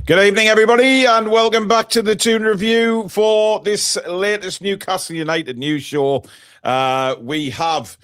Good evening, everybody, and welcome back to the Toon Review for this latest Newcastle United news show. We have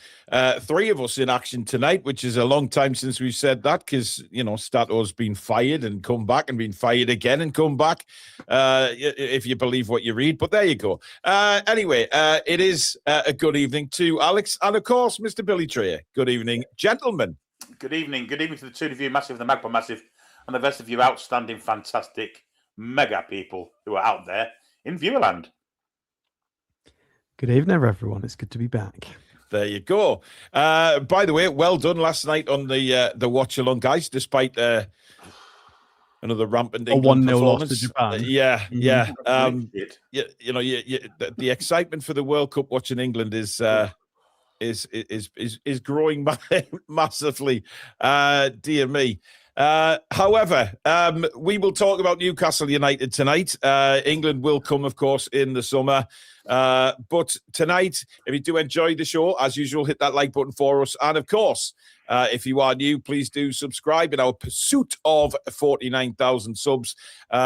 three of us in action tonight, which is a long time since we've said that because, you know, Stato's been fired and come back and been fired again and come back, if you believe what you read. But there you go. Anyway, it is a good evening to Alex and, of course, Mr. Billy Trayer. Good evening, gentlemen. Good evening. Good evening to the Toon Review, Massive, the Magpie Massive, and the rest of you outstanding, fantastic, mega people who are out there in Viewerland. Good evening, everyone. It's good to be back. There you go. By the way, well done last night on the watch along, guys. Despite another rampant England 1-0 performance. loss to Japan. Yeah. You know, the excitement for the World Cup watching England is growing massively. Dear me. However, we will talk about Newcastle United tonight. England will come, of course, in the summer. But tonight, if you do enjoy the show, as usual, hit that like button for us. And of course, if you are new, please do subscribe in our pursuit of 49,000 subs.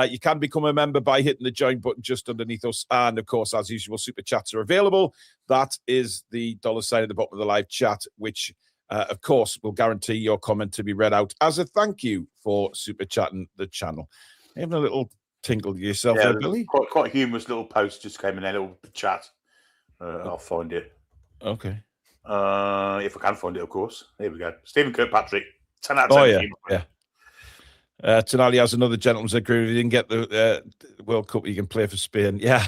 You can become a member by hitting the join button just underneath us. And of course, as usual, super chats are available. That is the $ at the bottom of the live chat, which of course, we'll guarantee your comment to be read out as a thank you for super chatting the channel. Having a little tinkle to yourself there, Billy? Quite a humorous little post just came in there, a little chat. I'll find it. Okay. If I can find it, of course. Here we go. Stephen Kirkpatrick, 10 out of 10. Oh, yeah. Tonali has another gentleman's agreement. He didn't get the World Cup. He can play for Spain. Yeah.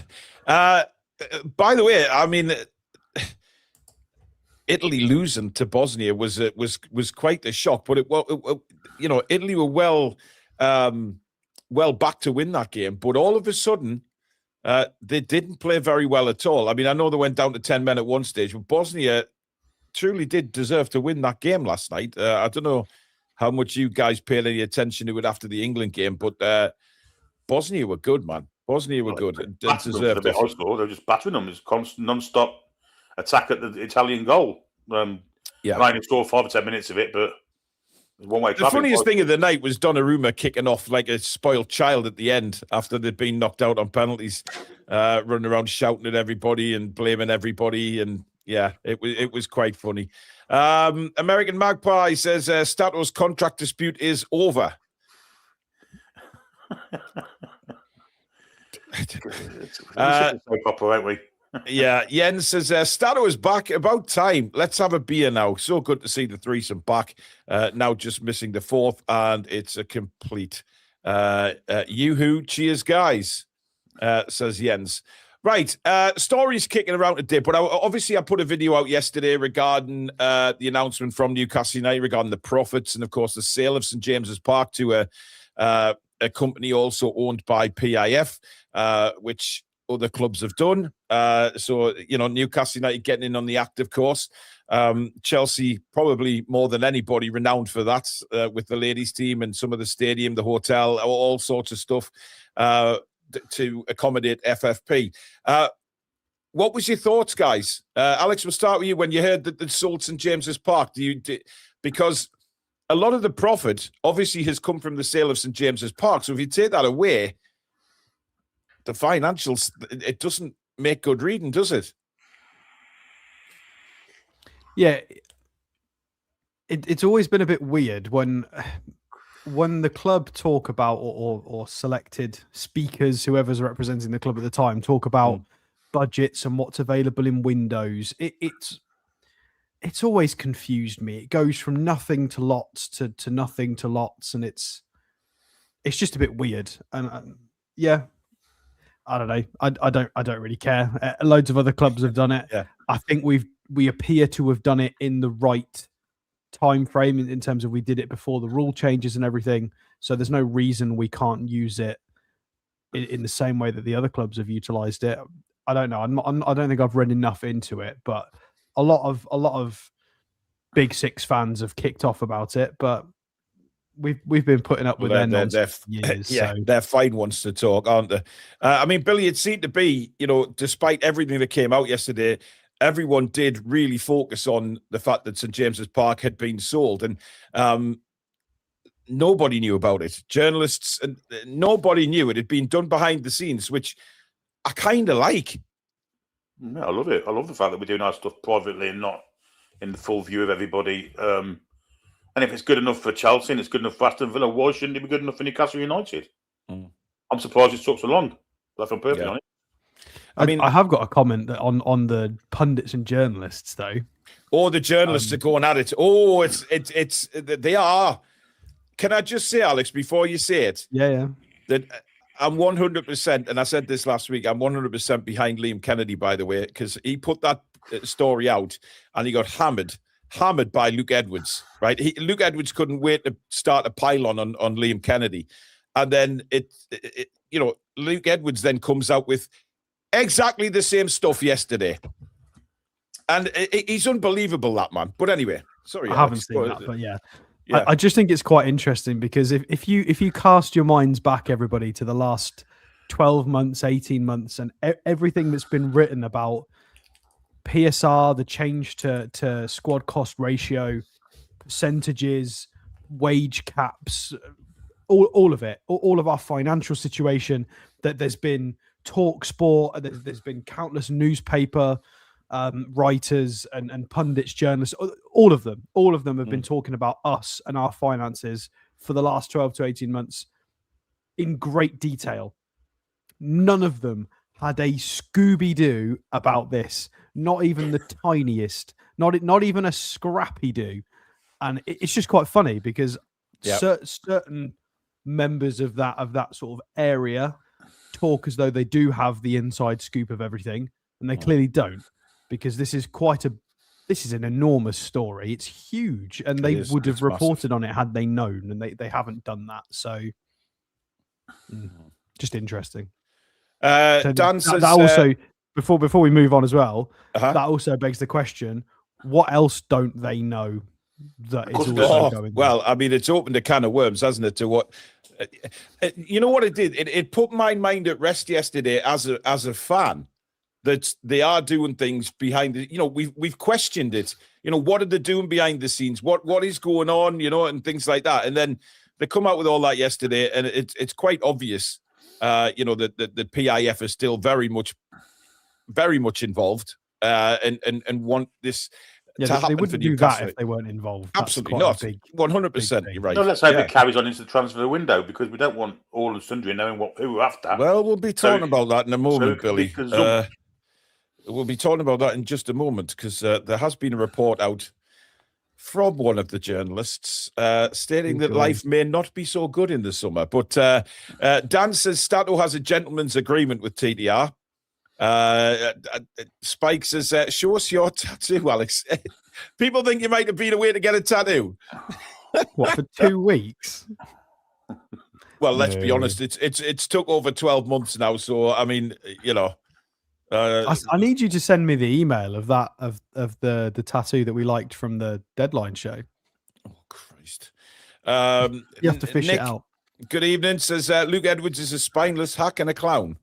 By the way, I mean, Italy losing to Bosnia was quite a shock, but you know, Italy were well back to win that game, but all of a sudden they didn't play very well at all. I mean, I know they went down to 10 men at one stage, but Bosnia truly did deserve to win that game last night. I don't know how much you guys paid any attention to it after the England game, but Bosnia were good, man. Bosnia were good. They deserved it. They were just battering them. It's constant, non-stop attack at the Italian goal. I only scored 5 or 10 minutes of it, but one-way traffic. The funniest thing of the night was Donnarumma kicking off like a spoiled child at the end after they'd been knocked out on penalties, running around shouting at everybody and blaming everybody. And yeah, it was quite funny. American Magpie says Stato's contract dispute is over. So proper, aren't we? Yeah, Jens says, Stato is back. About time. Let's have a beer now. So good to see the threesome back. Now just missing the fourth, and it's a complete yoo-hoo. Cheers, guys, says Jens. Right, stories kicking around today, but obviously I put a video out yesterday regarding the announcement from Newcastle United regarding the profits and, of course, the sale of St. James's Park to a company also owned by PIF, which other clubs have done. So, you know, Newcastle United getting in on the act, of course. Chelsea, probably more than anybody, renowned for that with the ladies' team and some of the stadium, the hotel, all sorts of stuff to accommodate FFP. What was your thoughts, guys? Alex, we'll start with you. When you heard that they sold St. James's Park, because a lot of the profit obviously has come from the sale of St. James's Park. So if you take that away, the financials, it doesn't make good reading, does it? Yeah, it's always been a bit weird when the club talk about or selected speakers, whoever's representing the club at the time, talk about budgets and what's available in windows. It's always confused me. It goes from nothing to lots to nothing to lots, and it's just a bit weird. And yeah. I don't know. I don't really care. Loads of other clubs have done it. Yeah. I think we appear to have done it in the right time frame in terms of we did it before the rule changes and everything. So there's no reason we can't use it in the same way that the other clubs have utilized it. I don't know. I don't think I've read enough into it, but a lot of Big Six fans have kicked off about it, but we've been putting up with their nonsense for years. Yeah, so. they're fine ones to talk, aren't they? I mean, Billy, it seemed to be, you know, despite everything that came out yesterday, everyone did really focus on the fact that St. James's Park had been sold. And nobody knew about it. Journalists and nobody knew it had been done behind the scenes, which I kind of like. Yeah, I love it. I love the fact that we're doing our stuff privately and not in the full view of everybody. And if it's good enough for Chelsea and it's good enough for Aston Villa, why shouldn't it be good enough for Newcastle United? I'm surprised it took so long. If I'm perfectly honest. I mean, I have got a comment that on the pundits and journalists, though. Or the journalists are going at it. Oh, it's they are. Can I just say, Alex, before you say it? Yeah. That I'm 100%, and I said this last week, I'm 100% behind Liam Kennedy, by the way, because he put that story out and he got hammered by Luke Edwards, right? Luke Edwards couldn't wait to start a pylon on Liam Kennedy. And then Luke Edwards then comes out with exactly the same stuff yesterday. And he's unbelievable, that man. But anyway, sorry. I haven't seen that, but yeah. I just think it's quite interesting because if you cast your minds back, everybody, to the last 12 months, 18 months, and everything that's been written about PSR, the change to squad cost ratio, percentages, wage caps, all of it, all of our financial situation, that there's been talk sport, there's been countless newspaper writers and pundits, journalists, all of them have been talking about us and our finances for the last 12 to 18 months in great detail. None of them had a Scooby-Doo about this, not even the tiniest, not even a scrappy do. And it's just quite funny because certain members of that sort of area talk as though they do have the inside scoop of everything, and they clearly don't. Because this is an enormous story. It's huge, and they would have reported on it had they known, and they haven't done that. So, just interesting. Dan says, that also before we move on as well, that also begs the question: what else don't they know that is also going? Well, I mean, it's opened a can of worms, hasn't it? To what you know what it did? It put my mind at rest yesterday as a fan. That they are doing things behind the, we've questioned it. What are they doing behind the scenes? What is going on? And things like that. And then they come out with all that yesterday, and it's quite obvious. That PIF is still very much involved, and want this. They wouldn't do that if they weren't involved. Absolutely not. 100%. You're right. No, let's hope it carries on into the transfer window, because we don't want all and sundry knowing who we're after. Well, we'll be talking about that in a moment, Billy. We'll be talking about that in just a moment, because there has been a report out from one of the journalists stating that life may not be so good in the summer. But Dan says Stato has a gentleman's agreement with TDR. Spike says, show us your tattoo, Alex. People think you might have been away to get a tattoo. What, for 2 weeks? Well, let's be honest. It's took over 12 months now. So, I mean, I need you to send me the email of that of the tattoo that we liked from the Deadline show. Oh Christ! You have to fish Nick, it out. Good evening. Says Luke Edwards is a spineless hack and a clown.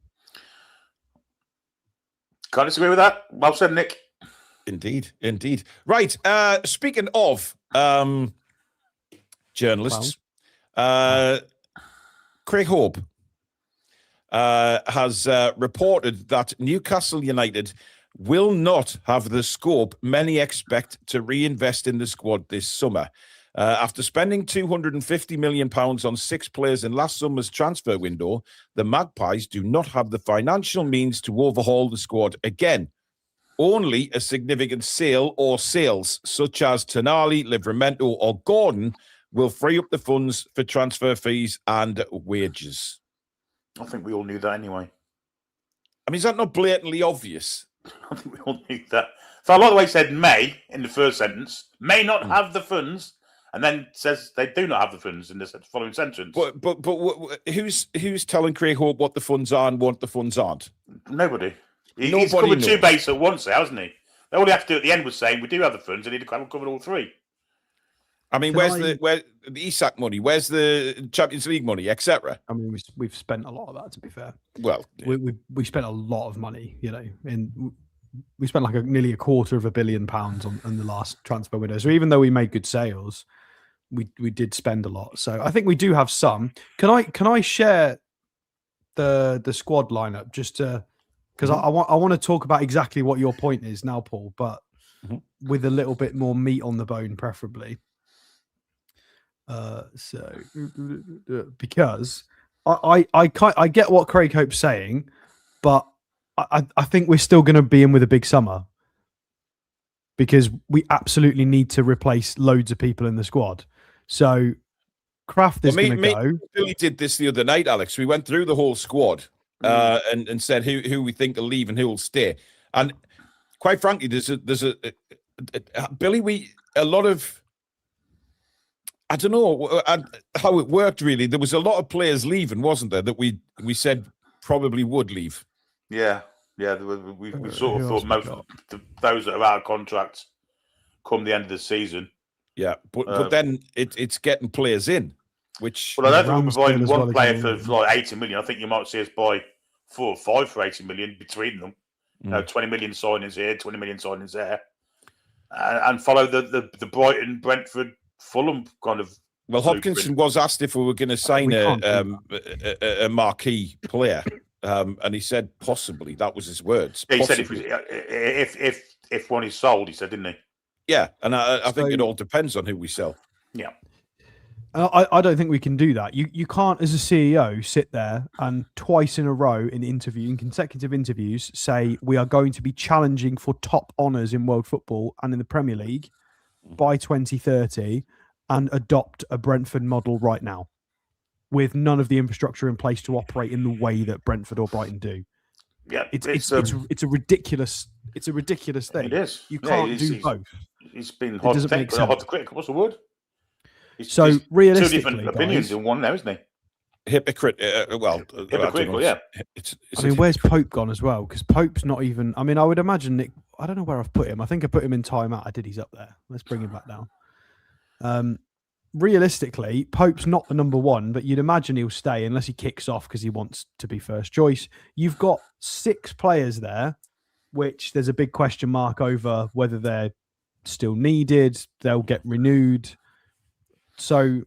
Can't disagree with that. Well said, Nick. Indeed. Right. Speaking of journalists, Craig Hope has reported that Newcastle United will not have the scope many expect to reinvest in the squad this summer. After spending £250 million on 6 players in last summer's transfer window, the Magpies do not have the financial means to overhaul the squad again. Only a significant sale or sales, such as Tonali, Livramento or Gordon, will free up the funds for transfer fees and wages. I think we all knew that anyway. I mean, is that not blatantly obvious? I think we all knew that. So I like the way he said may in the first sentence, may not have the funds, and then says they do not have the funds in the following sentence. But who's telling Craig Hope what the funds are and what the funds aren't? Nobody. He's covered 2 bases at once, hasn't he? All he had to do at the end was saying we do have the funds, and he'd have covered all 3. I mean, where's the ESAC money? Where's the Champions League money, etc.? I mean, we've spent a lot of that, to be fair. Well, we spent a lot of money, we spent like nearly £250 million on the last transfer window. So even though we made good sales, we did spend a lot. So I think we do have some. Can I share the squad lineup just to, because I want to talk about exactly what your point is now, Paul, but with a little bit more meat on the bone, preferably. So because I get what Craig Hope's saying, but I think we're still going to be in with a big summer because we absolutely need to replace loads of people in the squad. So Kraft is going to go. Billy did this the other night, Alex. We went through the whole squad and said who we think will leave and who will stay. And quite frankly, there's a Billy. A lot of, I don't know how it worked really. There was a lot of players leaving, wasn't there? That we said probably would leave. Yeah. We sort of thought most of those that are out of contracts come the end of the season. Yeah, but then it's getting players in, which. Well, I don't think we're buying one player for like 80 million. I think you might see us buy 4 or 5 for 80 million between them. 20 million signings here, 20 million signings there, and follow the Brighton, Brentford, Fulham kind of. Well, Hopkinson was asked if we were going to sign a marquee player. And he said possibly. That was his words. Yeah, he said if one is sold, he said, didn't he? Yeah, and I think it all depends on who we sell. Yeah. I don't think we can do that. You can't, as a CEO, sit there and twice in a row in consecutive interviews, say we are going to be challenging for top honours in world football and in the Premier League by 2030 and adopt a Brentford model right now, with none of the infrastructure in place to operate in the way that Brentford or Brighton do. Yeah, it's a ridiculous thing. It is. You can't do both. It's been hypocritical. What's the word? So realistically, 2 different opinions in one now, isn't he? Hypocritical. Yeah. Where's Pope gone as well? Because Pope's not even. I mean, I would imagine Nick. I don't know where I've put him. I think I put him in timeout. I did. He's up there. Let's bring him back down. Realistically, Pope's not the number one, but you'd imagine he'll stay unless he kicks off because he wants to be first choice. You've got 6 players there, which there's a big question mark over whether they're still needed. They'll get renewed. So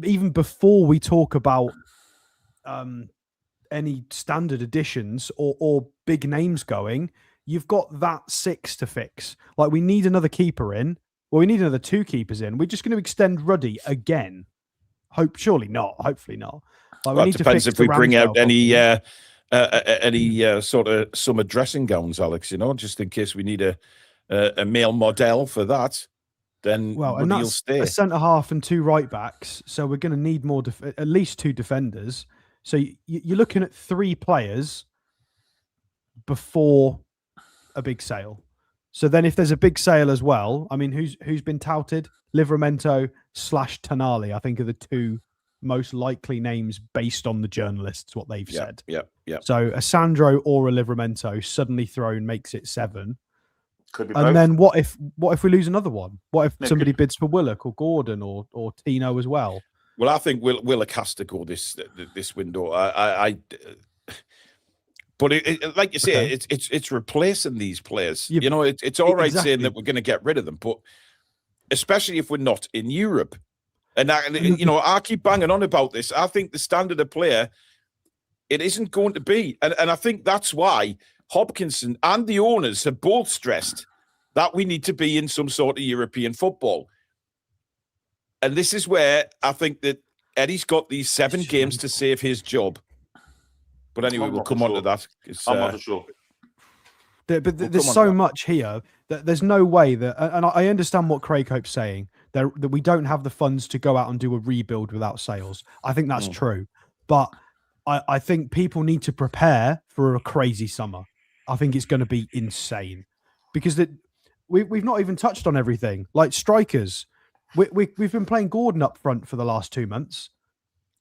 even before we talk about any standard additions or big names going, you've got that 6 to fix. Like, we need another keeper in. Well, we need another 2 keepers in. We're just going to extend Ruddy again. Hopefully not. Like, it depends if we bring out any sort of summer dressing gowns, Alex. Just in case we need a male model for that. Then and that's stay. A centre half and 2 right backs. So we're going to need more, at least 2 defenders. So you're looking at 3 players before a big sale. So then if there's a big sale as well, I mean, who's been touted? Livramento / Tonali, I think, are the 2 most likely names based on the journalists, what they've said. Yeah. So a Sandro or a Livramento suddenly thrown makes it 7. Could be and both. Then what if we lose another one? What if somebody bids for Willock or Gordon or Tino as well? Well, I think Willock has to go this window. But like you say, it's replacing these players. It's all right saying that we're going to get rid of them, but especially if we're not in Europe. And I keep banging on about this. I think the standard of player, it isn't going to be, and I think that's why Hopkinson and the owners have both stressed that we need to be in some sort of European football. And this is where I think that Eddie's got these 7 games to save his job. But anyway, we'll come on to that. I'm not sure. But there's so much here that there's no way that, and I understand what Craig Hope's saying, that we don't have the funds to go out and do a rebuild without sales. I think that's true. But I think people need to prepare for a crazy summer. I think it's going to be insane because we've not even touched on everything. Like strikers, we've been playing Gordon up front for the last 2 months,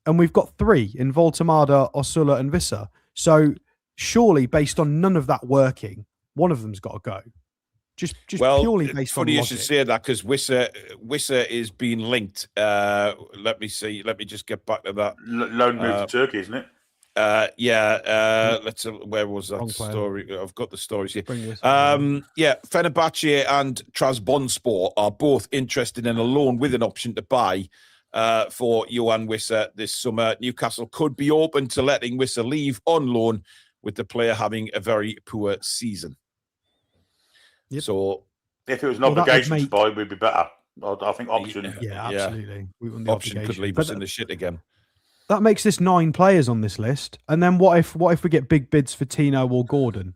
and we've got 3 in Voltemada, Osula, and Visser. So surely, based on none of that working, one of them's got to go. Just purely based on funny logic. You should say that because Wisser is being linked. Let me see. Let me just get back to that. Loan move to Turkey, isn't it? Let's. Where was that story? I've got the stories here. Fenerbahce and Trabzonspor are both interested in a loan with an option to buy for Johan Wissa this summer. Newcastle could be open to letting Wissa leave on loan, with the player having a very poor season. Yep. So, if it was an obligation to buy, we'd be better. I think option. Yeah, absolutely. We want the option could leave us in the shit again. That makes this 9 players on this list. And then what if we get big bids for Tino or Gordon?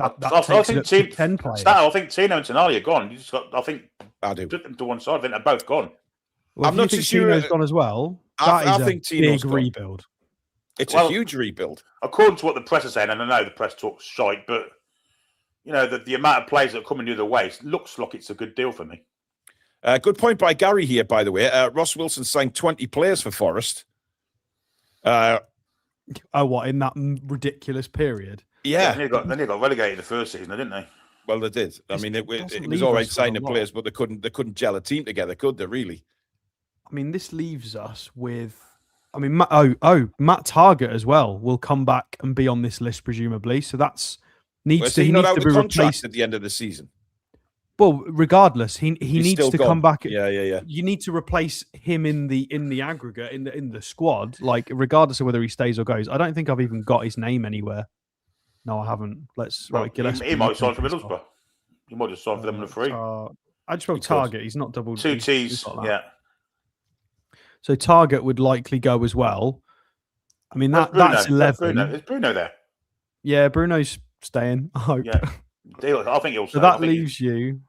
I think 10 players. I think Tino and Tonali are gone. You just got. I think I do. Put them to one side. I think they're both gone. Well, I'm not so sure Tino's gone as well. I think Tino's big rebuild. It's a huge rebuild. According to what the press are saying, and I know the press talks shite, but you know the amount of players that are coming the other way looks like it's a good deal for me. Good point by Gary here, by the way. Ross Wilson signed 20 players for Forest. What, in that ridiculous period? Yeah. They nearly got relegated the first season, didn't they? Well, they did. I mean, it was all right signing players, but they couldn't gel a team together, could they? Really? I mean, this leaves us with. I mean, Matt Target as well will come back and be on this list presumably. So he needs to be replaced at the end of the season. Well, regardless, he needs to come back. Yeah. You need to replace him in the aggregate in the squad, like regardless of whether he stays or goes. I don't think I've even got his name anywhere. No, I haven't. He might sign for Middlesbrough. He might just sign for them on the free. I just wrote Target. He's not double. 2 T's. Yeah. So Target would likely go as well. I mean that's 11. Is Bruno there? Yeah, Bruno's staying. I hope. Yeah. I think he'll. So that leaves you.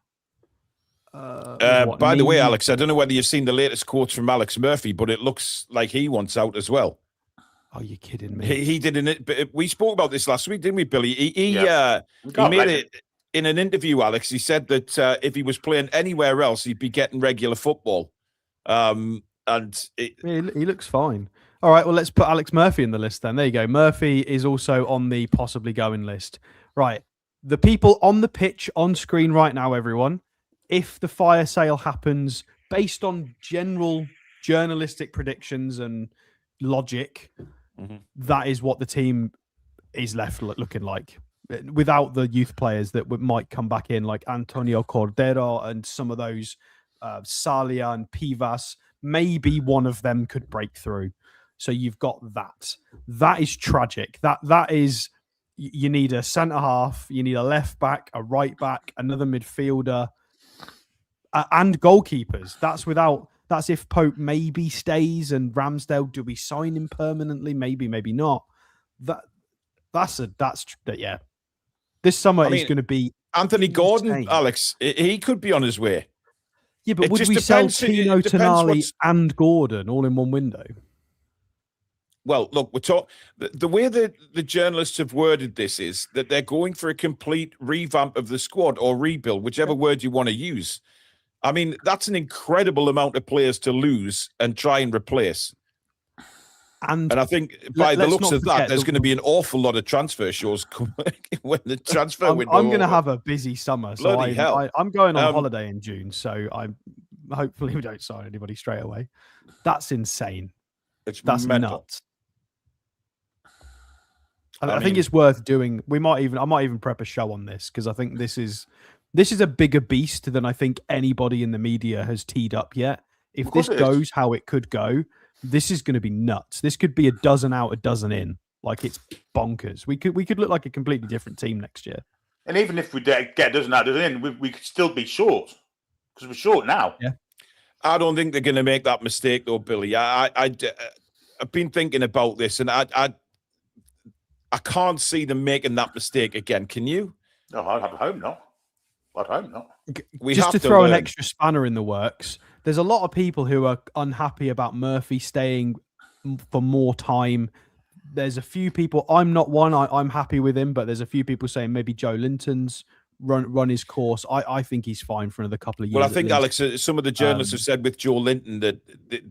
By the way, Alex, I don't know whether you've seen the latest quotes from Alex Murphy, but it looks like he wants out as well. Are you kidding me? He did we spoke about this last week, didn't we, Billy? He made it in an interview, Alex. He said that if he was playing anywhere else, he'd be getting regular football. He looks fine. All right, well, let's put Alex Murphy in the list then. There you go. Murphy is also on the possibly going list. Right. The people on the pitch on screen right now, everyone, if the fire sale happens based on general journalistic predictions and logic, that is what the team is left looking like. Without the youth players that might come back in, like Antonio Cordero and some of those Salia and Pivas, maybe one of them could break through. So you've got that. That is tragic. That is, you need a centre half, you need a left back, a right back, another midfielder, and goalkeepers. That's if Pope maybe stays and Ramsdale. Do we sign him permanently? Maybe not. Yeah. This summer is going to be Anthony insane. Gordon, Alex. He could be on his way. Yeah, but would we sell Tino, Tonali, and Gordon all in one window? Well, look, we're talking. The way that the journalists have worded this is that they're going for a complete revamp of the squad or rebuild, whichever word you want to use. I mean, that's an incredible amount of players to lose and try and replace. And I think by the looks of that, there's going to be an awful lot of transfer shows when the transfer window. I'm going to have a busy summer, so I'm going on holiday in June. So hopefully we don't sign anybody straight away. That's insane. That's mental. Nuts. I think it's worth doing. I might even prep a show on this because I think this is a bigger beast than I think anybody in the media has teed up yet. If this goes how it could go, this is going to be nuts. This could be a dozen out, a dozen in. Like, it's bonkers. We could look like a completely different team next year. And even if we get a dozen out, dozen in, we could still be short because we're short now. Yeah. I don't think they're going to make that mistake, though, Billy. I've been thinking about this, and I can't see them making that mistake again. Can you? No, I hope not. I hope not. Just to throw an extra spanner in the works, there's a lot of people who are unhappy about Murphy staying for more time. There's a few people, I'm not one, I'm happy with him, but there's a few people saying maybe Joe Linton's run his course. I think he's fine for another couple of years. Well, I think, Alex, some of the journalists have said with Joe Linton that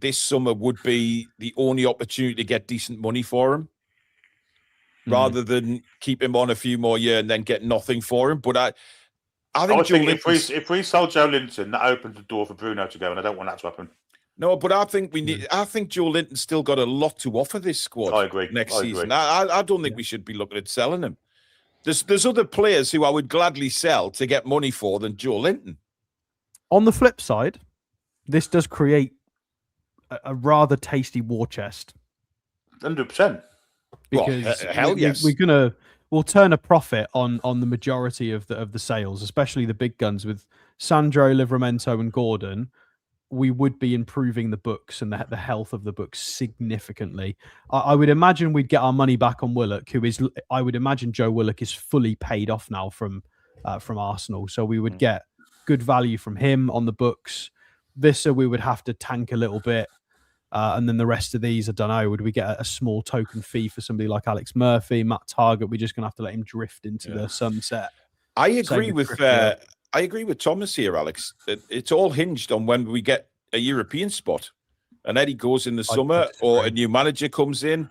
this summer would be the only opportunity to get decent money for him, rather than keep him on a few more years and then get nothing for him. But I think if we sell Joe Linton, that opens the door for Bruno to go, and I don't want that to happen. No, but I think I think Joe Linton's still got a lot to offer this squad. I agree. Next season, I don't think we should be looking at selling him. There's other players who I would gladly sell to get money for than Joe Linton. On the flip side, this does create a rather tasty war chest. 100%. Because hell yes. we'll turn a profit on the majority of the sales, especially the big guns with Sandro, Livramento, and Gordon. We would be improving the books and the health of the books significantly. I would imagine we'd get our money back on Willock, who is, I would imagine Joe Willock is fully paid off now from Arsenal. So we would get good value from him on the books. Visser, we would have to tank a little bit. And then the rest of these, I don't know, would we get a small token fee for somebody like Alex Murphy, Matt Target? We're just going to have to let him drift into the sunset. I agree with Thomas here, Alex. It's all hinged on when we get a European spot. And Eddie goes in the summer or a new manager comes in.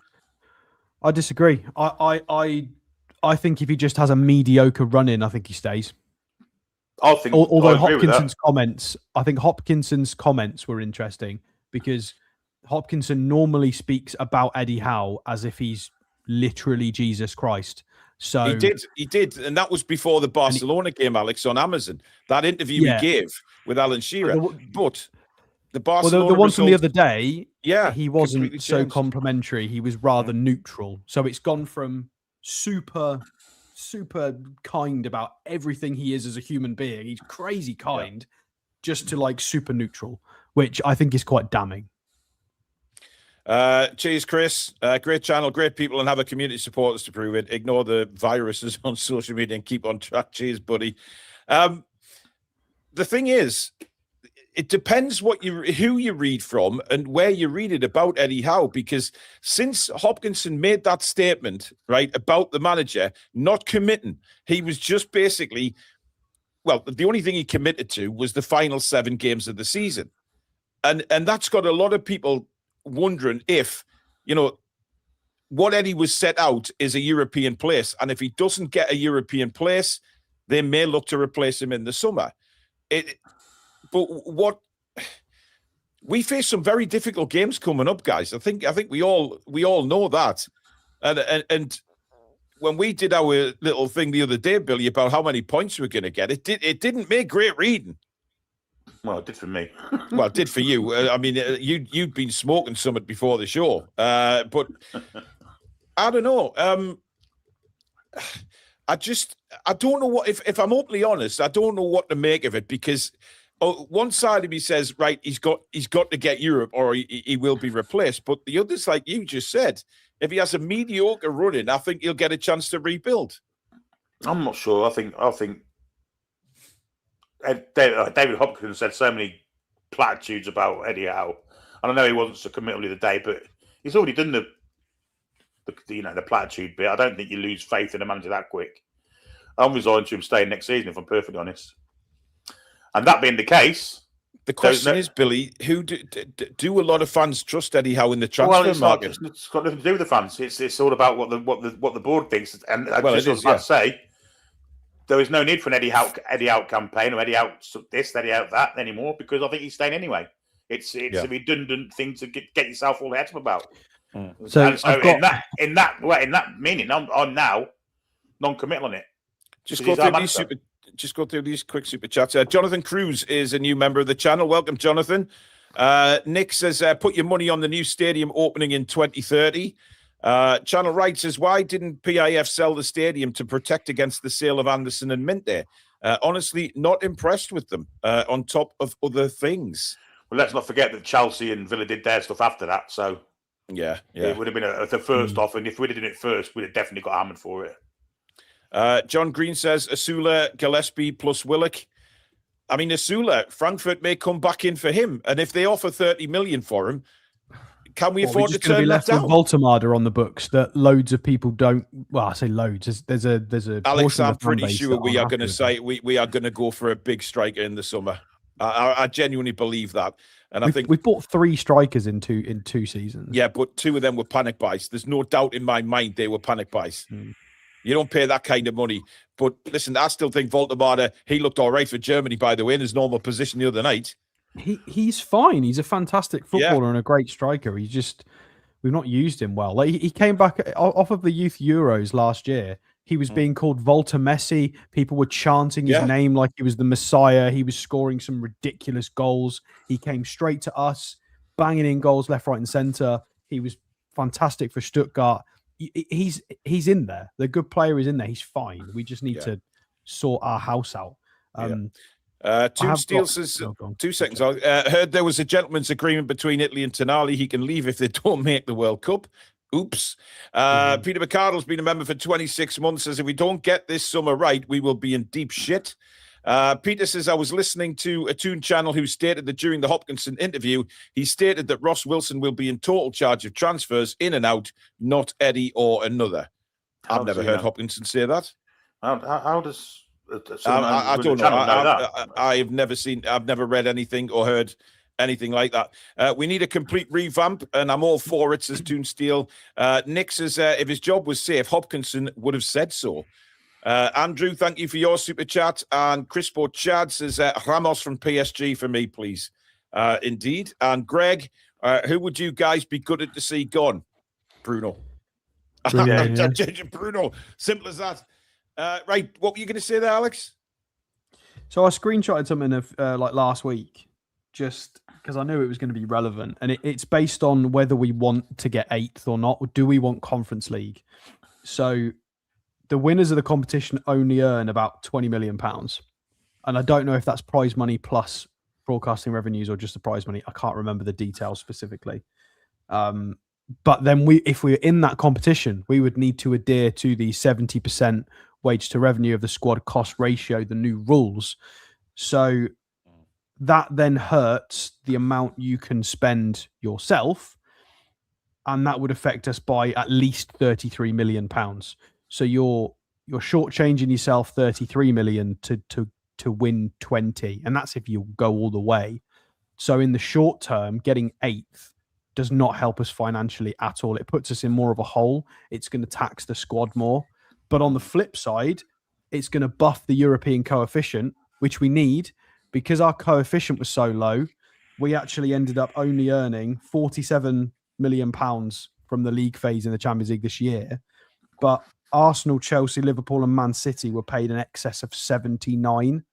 I disagree. I think if he just has a mediocre run in, I think he stays. Although Hopkinson's comments were interesting because Hopkinson normally speaks about Eddie Howe as if he's literally Jesus Christ. So he did, and that was before the Barcelona game, Alex, on Amazon. That interview he gave with Alan Shearer. But the Barcelona the one from the other day, yeah, he wasn't so complimentary. He was rather neutral. So it's gone from super kind about everything he is as a human being. He's crazy kind, just to like super neutral, which I think is quite damning. Cheers, Chris. Great channel, great people, and have a community supporters to prove it. Ignore the viruses on social media and keep on track. Cheers, buddy. The thing is, it depends who you read from and where you read it about Eddie Howe, because since Hopkinson made that statement, right, about the manager not committing, he was just basically, well, the only thing he committed to was the final 7 games of the season. And that's got a lot of people wondering if, what Eddie was set out is a European place. And if he doesn't get a European place, they may look to replace him in the summer. But what we face some very difficult games coming up, guys. I think we all know that. And when we did our little thing the other day, Billy, about how many points we're going to get, it didn't make great reading. Well, it did for me. Well, it did for you. I mean, you'd been smoking something before the show, but I don't know. I don't know what. If I'm openly honest, I don't know what to make of it, because one side of me says, right, he's got to get Europe or he will be replaced, but the other's like you just said, if he has a mediocre run-in, I think he'll get a chance to rebuild. I'm not sure. I think. David Hopkins said so many platitudes about Eddie Howe. And I know he wasn't so committal the other day, but he's already done the platitude bit. I don't think you lose faith in a manager that quick. I'm resigned to him staying next season, if I'm perfectly honest. And that being the case, the question is, Billy, who do a lot of fans trust Eddie Howe in the transfer market? It's got nothing to do with the fans. It's all about what the board thinks. And I was about to say, there is no need for an Eddie Howe campaign or Eddie Howe this, Eddie Howe that anymore, because I think he's staying anyway. It's a redundant thing to get yourself all head up about. So in that meaning, I'm now non-committal on it. Just go through these quick super chats. Jonathan Cruz is a new member of the channel. Welcome, Jonathan. Nick says, put your money on the new stadium opening in 2030. Channel Right says, why didn't PIF sell the stadium to protect against the sale of Anderson and Minte? Honestly, not impressed with them, on top of other things. Well, let's not forget that Chelsea and Villa did their stuff after that. So, yeah. It would have been the first off. And if we'd have done it first, we'd have definitely got hammered for it. John Green says, Asula, Gillespie plus Willock. I mean, Asula, Frankfurt may come back in for him. And if they offer 30 million for him, can we afford to turn that down? Voltemada on the books that loads of people don't. Well, I say loads. There's a. Alex, I'm pretty sure we are going to say we are going to go for a big striker in the summer. I genuinely believe that, and I think we bought 3 strikers in two seasons. Yeah, but 2 of them were panic buys. There's no doubt in my mind they were panic buys. You don't pay that kind of money. But listen, I still think Voltemada, he looked all right for Germany, by the way, in his normal position the other night. He's fine. He's a fantastic footballer and a great striker. We've not used him well. Like he came back off of the Youth Euros last year. He was being called Volta Messi. People were chanting his name like he was the Messiah. He was scoring some ridiculous goals. He came straight to us, banging in goals left, right, and centre. He was fantastic for Stuttgart. He's in there. The good player is in there. He's fine. We just need to sort our house out. Toon Steel says, 2 seconds. I heard there was a gentleman's agreement between Italy and Tonali. He can leave if they don't make the World Cup. Oops. Peter McCardle's been a member for 26 months. Says, if we don't get this summer right, we will be in deep shit. Peter says, I was listening to a Toon channel who stated that during the Hopkinson interview, he stated that Ross Wilson will be in total charge of transfers in and out, not Eddie or another. I've never heard Hopkinson say that. How does... I don't know. I've never read anything or heard anything like that. We need a complete revamp, and I'm all for it, says Toon Steel. Nick says, if his job was safe, Hopkinson would have said so. Andrew, thank you for your super chat. And Crispo Chad says, Ramos from PSG for me, please. Indeed. And Greg, who would you guys be gutted to see gone? Bruno. Bruno. Simple as that. Right, what were you going to say there, Alex? So I screenshotted something of like last week, just because I knew it was going to be relevant, and it's based on whether we want to get 8th or not, or do we want Conference League? So the winners of the competition only earn about £20 million, and I don't know if that's prize money plus broadcasting revenues or just the prize money. I can't remember the details specifically. But then if we're in that competition, we would need to adhere to the 70% wage to revenue of the squad cost ratio, the new rules. So that then hurts the amount you can spend yourself, and that would affect us by at least £33 million. So you're shortchanging yourself 33 million to win 20, and that's if you go all the way. So in the short term, getting 8th does not help us financially at all. It puts us in more of a hole. It's going to tax the squad more. But on the flip side, it's going to buff the European coefficient, which we need, because our coefficient was so low. We actually ended up only earning £47 million from the league phase in the Champions League this year. But Arsenal, Chelsea, Liverpool and Man City were paid in excess of 79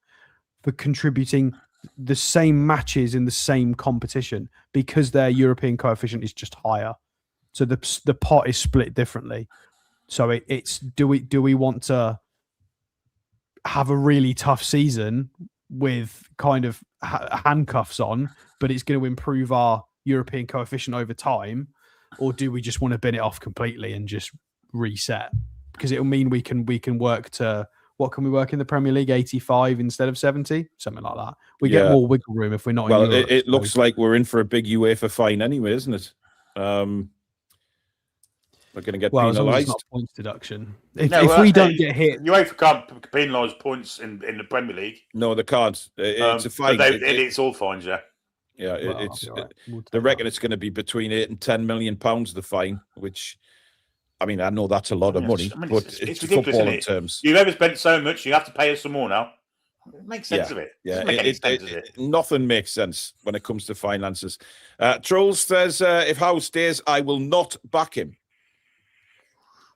for contributing the same matches in the same competition, because their European coefficient is just higher. So the pot is split differently. So it's do we want to have a really tough season with kind of handcuffs on, but it's going to improve our European coefficient over time, or do we just want to bin it off completely and just reset? Because it'll mean we can work to, what can we work in the Premier League, 85 instead of 70, something like that. We get more wiggle room if we're not. Well, in Europe, it looks like we're in for a big UEFA fine anyway, isn't it? We're going to get penalised. As long as it's not points deduction. If we don't get hit, UEFA can't penalise points in the Premier League. No, they can't. It's a fine. It's all fines, yeah. Yeah, they reckon it's going to be between £8 and £10 million the fine, which, I mean, I know that's a lot of money, but it's football in terms. You've ever spent so much, you have to pay us some more now. It makes sense of it. Yeah, nothing makes sense when it comes to finances. Trolls says, if Howe stays, I will not back him.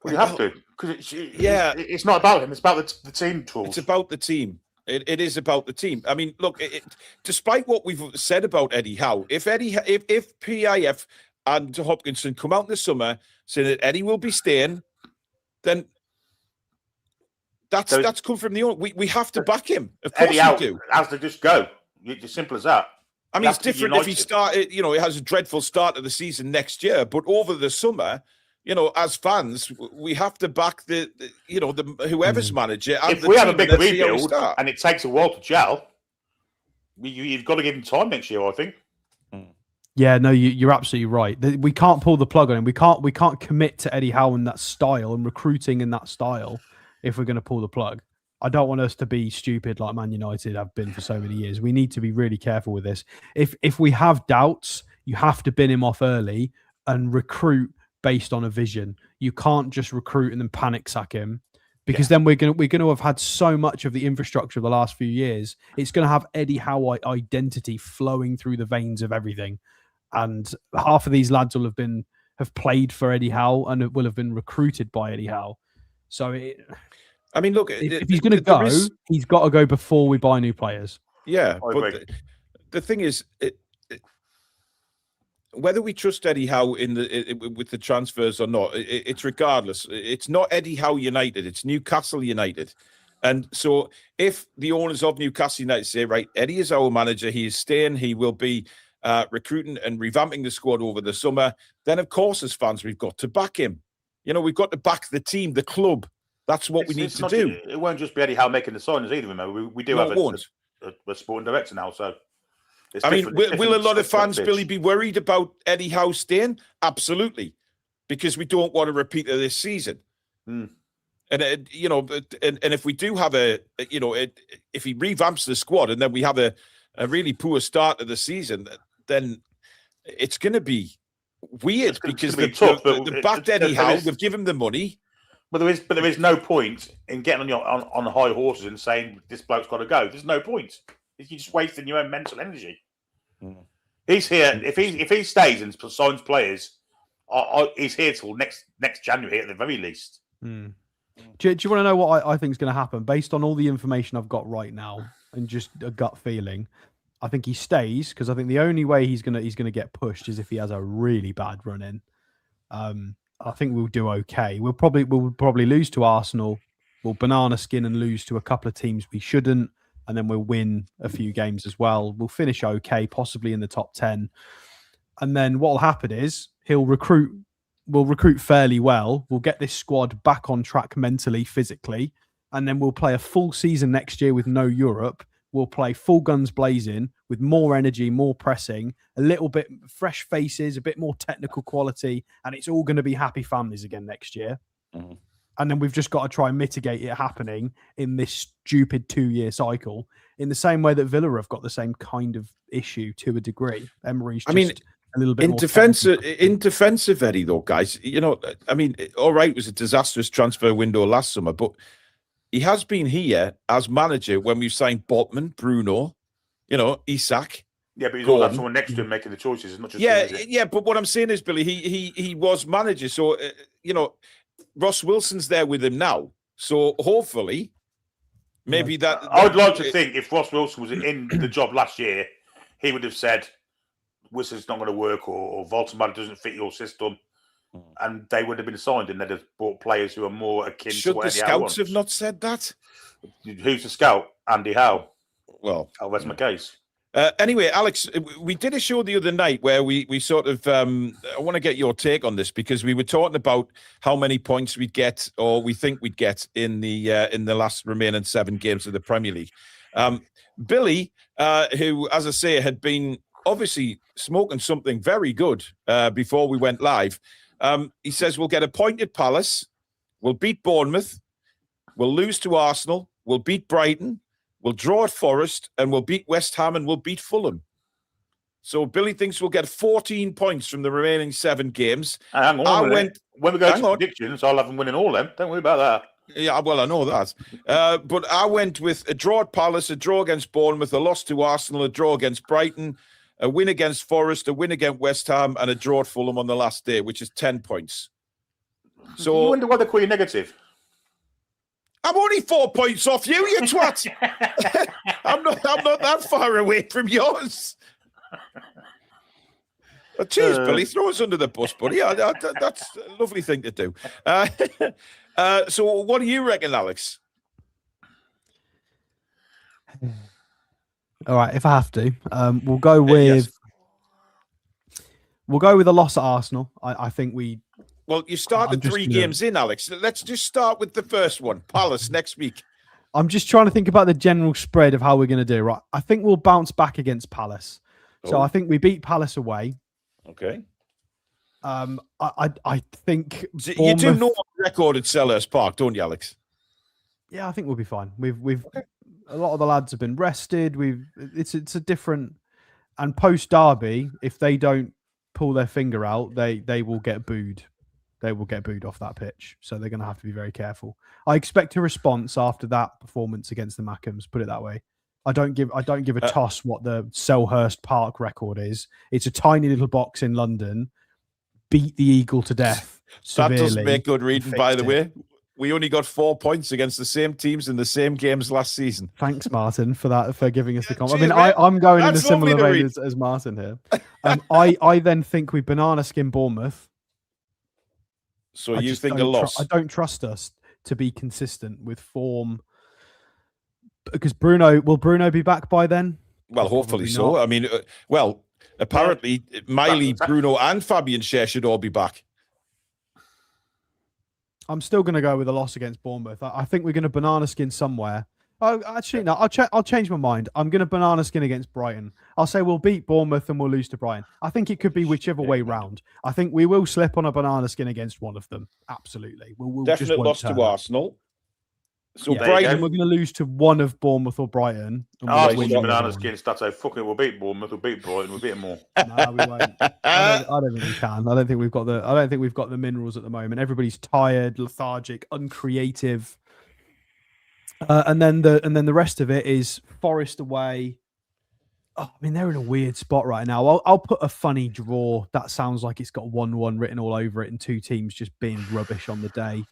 Well, you have to, because it's not about him. It's about the team, Trolls. It's about the team. It is about the team. I mean, look, despite what we've said about Eddie Howe, if PIF and Hopkinson come out in the summer saying that Eddie will be staying, then that's come from the owner. We have to back him. Of course, Eddie we do. Has to just go. It's as simple as that. I mean, it's different if he started. It has a dreadful start of the season next year, but over the summer, as fans, we have to back the whoever's manager. And if we have a big rebuild and it takes a while to gel, you've got to give him time next year, I think. Yeah, no, you're absolutely right. We can't pull the plug on him. We can't commit to Eddie Howe in that style and recruiting in that style if we're going to pull the plug. I don't want us to be stupid like Man United have been for so many years. We need to be really careful with this. If we have doubts, you have to bin him off early and recruit based on a vision. You can't just recruit and then panic sack him, because then we're going to have had so much of the infrastructure of the last few years. It's going to have Eddie Howe identity flowing through the veins of everything. And half of these lads will have played for Eddie Howe and will have been recruited by Eddie Howe. So, I mean, look, if he's going to go, he's got to go before we buy new players. Yeah, but the thing is, whether we trust Eddie Howe with the transfers or not, it's regardless. It's not Eddie Howe United, it's Newcastle United. And so if the owners of Newcastle United say, right, Eddie is our manager, he is staying, he will be recruiting and revamping the squad over the summer, then of course as fans we've got to back him. We've got to back the team, the club. That's what we need to do. It won't just be Eddie Howe making the signings either, remember. We do have a sporting director now, so... will a lot of fans, Billy, be worried about Eddie Howe staying? Absolutely, because we don't want a repeat of this season. Mm. And and if we do have if he revamps the squad and then we have a really poor start of the season, then it's going to be weird because they've backed Eddie Howe, they've given him the money. But there is no point in getting on high horses and saying this bloke's got to go. There's no point. You're just wasting your own mental energy. Mm. He's here. If he stays and signs players, he's here till next January at the very least. Mm. Do you want to know what I think is going to happen based on all the information I've got right now and just a gut feeling? I think he stays because I think the only way he's gonna get pushed is if he has a really bad run in. I think we'll do okay. We'll probably lose to Arsenal. We'll banana skin and lose to a couple of teams we shouldn't, and then we'll win a few games as well. We'll finish okay, possibly in the top 10. And then what will happen is we'll recruit fairly well. We'll get this squad back on track mentally, physically, and then we'll play a full season next year with no Europe. We'll play full guns blazing with more energy, more pressing, a little bit fresh faces, a bit more technical quality, and it's all going to be happy families again next year. Mm-hmm. And then we've just got to try and mitigate it happening in this stupid 2-year cycle in the same way that Villa have got the same kind of issue to a degree. Emery's a little bit in defense of Eddie, though, guys, all right, it was a disastrous transfer window last summer, but he has been here as manager when we've signed Botman, Bruno, Isak. Yeah, but he's all had someone next to him making the choices. It's not just yeah. But what I'm saying is, Billy, he was manager, so Ross Wilson's there with him now. So hopefully, maybe that. I would like to think if Ross Wilson was in the job last year, he would have said, "Wilson's not going to work," or "Voltemade doesn't fit your system." And they would have been signed, and they'd have bought players who are more akin to what Eddie Howe wants. Should the scouts have not said that? Who's the scout? Andy Howe. Well, I'll rest my case. Anyway, Alex, we did a show the other night where we sort of, I want to get your take on this because we were talking about how many points we'd get or we think we'd get in the last remaining 7 games of the Premier League. Billy, who, as I say, had been obviously smoking something very good before we went live, he says we'll get a point at Palace, we'll beat Bournemouth, we'll lose to Arsenal, we'll beat Brighton, we'll draw at Forest, and we'll beat West Ham and we'll beat Fulham. So Billy thinks we'll get 14 points from the remaining 7 games. Hang on, when we go to predictions, I'll have them winning all them. Don't worry about that. Yeah, well, I know that. But I went with a draw at Palace, a draw against Bournemouth, a loss to Arsenal, a draw against Brighton, a win against Forest, a win against West Ham, and a draw at Fulham on the last day, which is 10 points. So you wonder why they call you negative. I'm only 4 points off you, you twat. I'm not that far away from yours. Well, cheers, Billy. Throw us under the bus, buddy. That's a lovely thing to do. So what do you reckon, Alex? All right, if I have to, we'll go with a loss at Arsenal. I think we. Well, you started 3 games in, Alex. Let's just start with the first one, Palace next week. I'm just trying to think about the general spread of how we're going to do. Right, I think we'll bounce back against Palace. So I think we beat Palace away. Okay. I think you do know what record at Selhurst Park, don't you, Alex? Yeah, I think we'll be fine. We've a lot of the lads have been rested. It's a different, and post derby, if they don't pull their finger out, they will get booed. They will get booed off that pitch. So they're going to have to be very careful. I expect a response after that performance against the Mackhams. Put it that way. I don't give a toss what the Selhurst Park record is. It's a tiny little box in London. Beat the Eagle to death. That doesn't make good reading, by the way. We only got 4 points against the same teams in the same games last season. Thanks, Martin, for giving us the comment. I mean, I'm going in a similar vein as Martin here. I then think we banana skin Bournemouth. So I you just think a don't loss? I don't trust us to be consistent with form because will Bruno be back by then? Well, hopefully Probably so. not. I mean, apparently Miley, Bruno, and Fabian Schär should all be back. I'm still going to go with a loss against Bournemouth. I think we're going to banana skin somewhere. Oh, actually, no. I'll change my mind. I'm going to banana skin against Brighton. I'll say we'll beat Bournemouth and we'll lose to Brighton. I think it could be whichever way round. I think we will slip on a banana skin against one of them. Absolutely. We'll Definite just loss to Arsenal. So yeah, Brighton, we're going to lose to one of Bournemouth or Brighton. Arsenal banana skin stats. Fucking, we'll beat Bournemouth. We'll beat Brighton. We'll beat them all. No, we won't. I don't think we can. I don't think we've got the minerals at the moment. Everybody's tired, lethargic, uncreative. And then the rest of it is Forest away. Oh, I mean, they're in a weird spot right now. I'll put a funny draw. That sounds like it's got 1-1 written all over it and two teams just being rubbish on the day.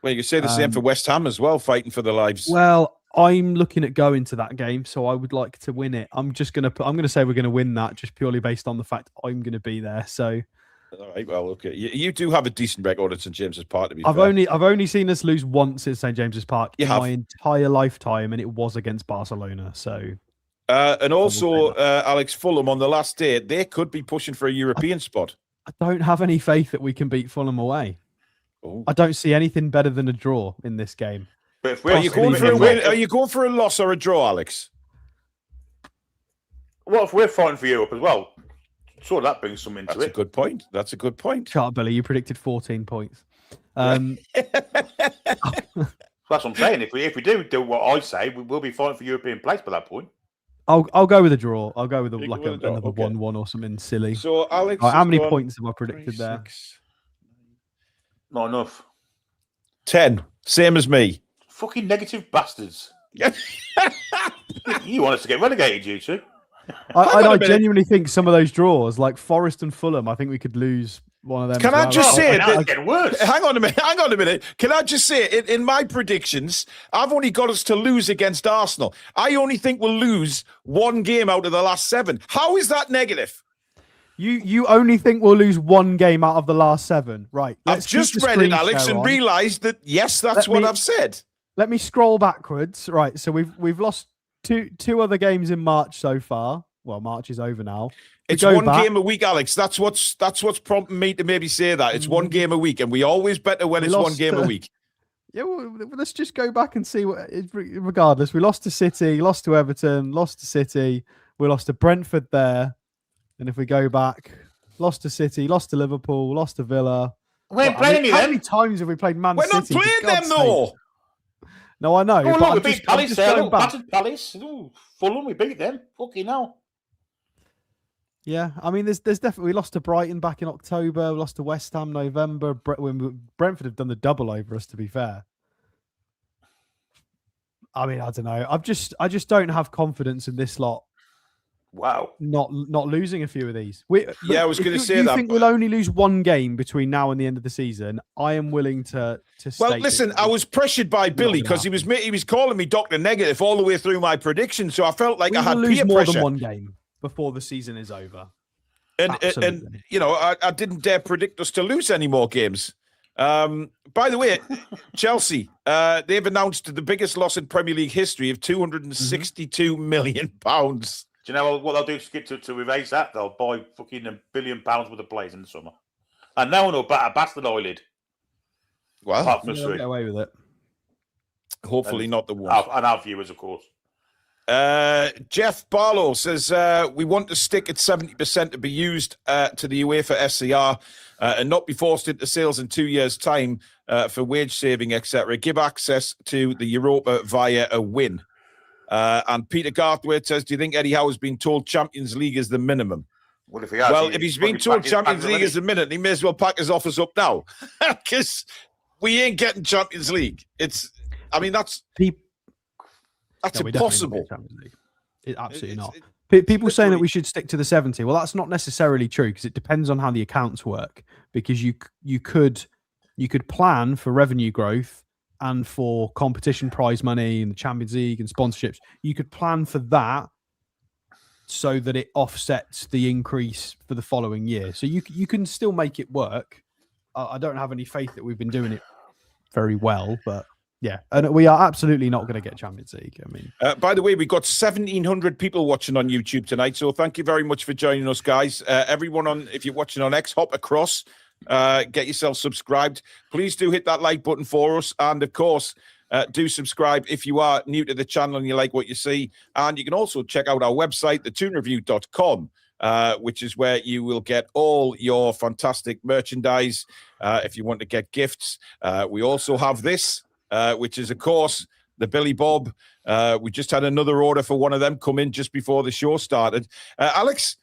well, you could say the same for West Ham as well, fighting for their lives. Well, I'm looking at going to that game, so I would like to win it. I'm going to say we're going to win that just purely based on the fact I'm going to be there. So, all right, well, okay, you do have a decent record at St James's Park. To be I've fair. only seen us lose once at St James's Park You in my entire lifetime, and it was against Barcelona. So, and also, Alex, Fulham on the last day, they could be pushing for a European spot. I don't have any faith that we can beat Fulham away. Oh. I don't see anything better than a draw in this game. But if Are you going for a win? Are you going for a loss or a draw, Alex? Well, if we're fighting for Europe as well, sure, that brings some into That's it. a good point. That's a good point. Shut up, Billy. You predicted 14 points. That's what I'm saying. If we do what I say, we will be fighting for European place by that point. I'll go with a draw. I'll go with You go with a draw, another okay. 1-1 or something silly. So, Alex, Right, how has many gone points have I predicted 3, there? 6, Not enough. 10. Same as me. Fucking negative bastards. You want us to get relegated, you two? I genuinely think some of those draws, like Forest and Fulham, I think we could lose one of them. Can as I well. just say now that- it's getting worse. Hang on a minute. Can I just say, in my predictions, I've only got us to lose against Arsenal. I only think we'll lose one game out of the last 7. How is that negative? You only think we'll lose one game out of the last 7, right? I've just read it, Alex, and realised that yes, that's what I've said. Let me scroll backwards. Right, so we've lost two other games in March so far. Well, March is over now. It's one game a week, Alex. That's what's prompting me to maybe say that. It's one game a week, and we always better when it's one game a week. Yeah, well, let's just go back and see what. Regardless, we lost to City, lost to Everton, lost to City. We lost to Brentford there, and if we go back, lost to City, lost to Liverpool, lost to Villa. We ain't playing How many times have we played Man We're City? not playing them though. No, I know. Oh, but look, I'm we just- beat Palace I'm just there. going Look, back. battered Palace. Ooh, Fulham, we beat them. Fucking hell. Yeah, I mean, there's definitely we lost to Brighton back in October. We lost to West Ham November. Brentford have done the double over us. To be fair, I mean, I don't know. I just don't have confidence in this lot. Wow. Not losing a few of these. Yeah, I was going to say you that. think we'll only lose one game between now and the end of the season? I am willing to. Well, state listen, that I was pressured by Billy gonna because he was calling me Dr. Negative all the way through my prediction, so I felt like we I had will lose peer more pressure. than one game before the season is over. And Absolutely. you know, I didn't dare predict us to lose any more games. By the way, Chelsea, they've announced the biggest loss in Premier League history of £262 million. Do you know what they'll do to erase that? They'll buy fucking £1 billion worth of players in the summer. And no one will bat a bastard eyelid. Well, Apart from Yeah, us they'll three. get away with it. hopefully not the one. And our viewers, of course. Jeff Barlow says we want to stick at 70% to be used to the UEFA SCR and not be forced into sales in 2 years' time for wage saving, etc. Give access to the Europa via a win. And Peter Garthwaite says, do you think Eddie Howe has been told Champions League is the minimum? Well, if he has, Well, if he's been told Champions League is the the minute, he may as well pack his office up now because we ain't getting Champions League. That's No, we definitely not impossible. get Champions League. Absolutely It's- not. it- People saying that literally- we should stick to the 70. Well, that's not necessarily true because it depends on how the accounts work. Because you could plan for revenue growth and for competition prize money and the Champions League and sponsorships. You could plan for that so that it offsets the increase for the following year. So you can still make it work. I don't have any faith that we've been doing it very well, but yeah, and we are absolutely not going to get Champions League. I mean, by the way, we've got 1,700 people watching on YouTube tonight, so thank you very much for joining us, guys. Everyone if you're watching on X, hop across, get yourself subscribed. Please do hit that like button for us, and of course, do subscribe if you are new to the channel and you like what you see. And you can also check out our website, thetoonreview.com. Which is where you will get all your fantastic merchandise. If you want to get gifts, we also have this, which is, of course, the Billy Bob. We just had another order for one of them come in just before the show started. Alex,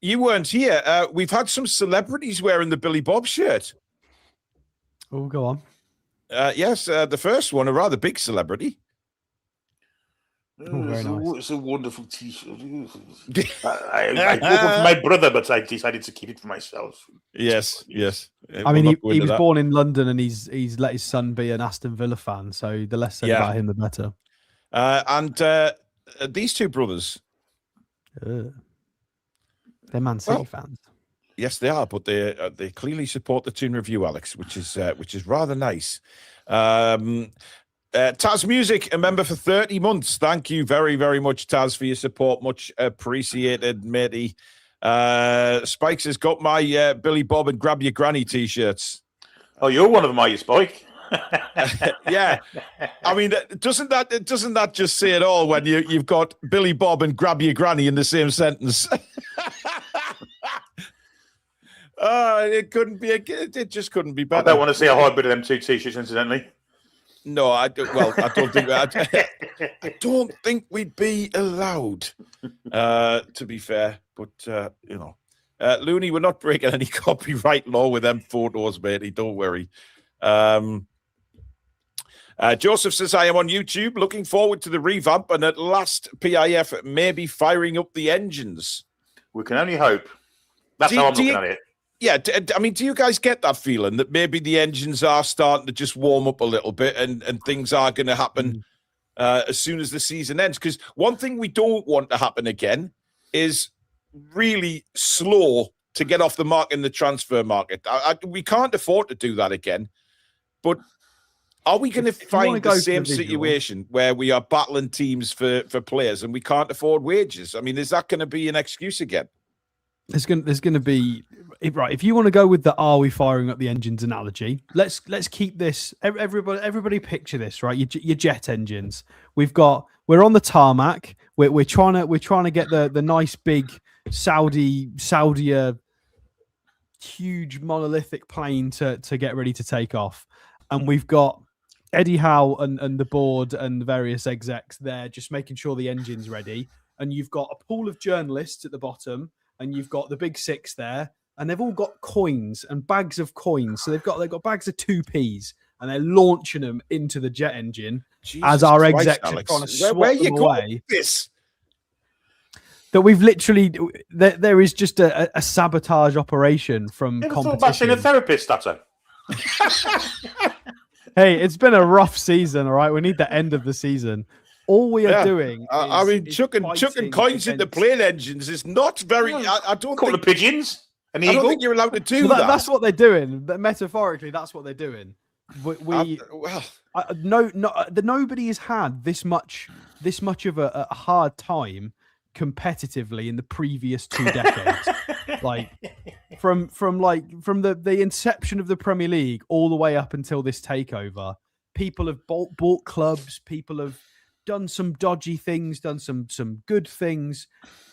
you weren't here. We've had some celebrities wearing the Billy Bob shirt. Oh, go on. Yes, the first one, a rather big celebrity. Oh, very nice. It's a wonderful T-shirt. I bought one for my brother, but I decided to keep it for myself. Yes. I mean, he was born in London, and he's let his son be an Aston Villa fan. So the less said about him, the better. And these two brothers, they're Man City fans. Yes, they are, but they clearly support the Toon Review, Alex, which is rather nice. Taz Music, a member for 30 months. Thank you very, very much, Taz, for your support. Much appreciated, matey. Spikes has got my Billy Bob and Grab Your Granny t-shirts. Oh, you're one of them, are you, Spike? Yeah. I mean, doesn't that just say it all when you've got Billy Bob and Grab Your Granny in the same sentence? It just couldn't be better. I don't want to see a hybrid of them two t-shirts, incidentally. No, I don't think I don't think we'd be allowed. To be fair, but Looney, we're not breaking any copyright law with them photos, matey. Don't worry. Joseph says, I am on YouTube, looking forward to the revamp, and at last PIF may be firing up the engines. We can only hope. That's how I'm looking at it. Yeah, I mean, do you guys get that feeling that maybe the engines are starting to just warm up a little bit and things are going to happen as soon as the season ends? Because one thing we don't want to happen again is really slow to get off the mark in the transfer market. We can't afford to do that again. But are we going to find the same situation where we are battling teams for players and we can't afford wages? I mean, is that going to be an excuse again? There's going to be right. If you want to go with the "are we firing up the engines" analogy, let's keep this. Everybody picture this, right? Your jet engines. We're on the tarmac. We're trying to get the nice big Saudi huge monolithic plane to get ready to take off, and we've got Eddie Howe and the board and the various execs there just making sure the engine's ready, and you've got a pool of journalists at the bottom. And you've got the big six there, and they've all got coins and bags of coins. So they've got bags of 2p's, and they're launching them into the jet engine. Jesus as our execs are trying to swat where you them away. This? That we've literally there is just a sabotage operation from competition. Bashing a therapist, that's it. Hey, it's been a rough season. All right, we need the end of the season. All we are doing, is chucking coins into plane engines is not very. I don't call the pigeons. I don't think you're allowed to do that. That's what they're doing. But metaphorically, that's what they're doing. Nobody has had this much of a hard time competitively in the previous 2 decades. Like from the inception of the Premier League all the way up until this takeover, people have bought clubs. People have done some dodgy things, done some good things,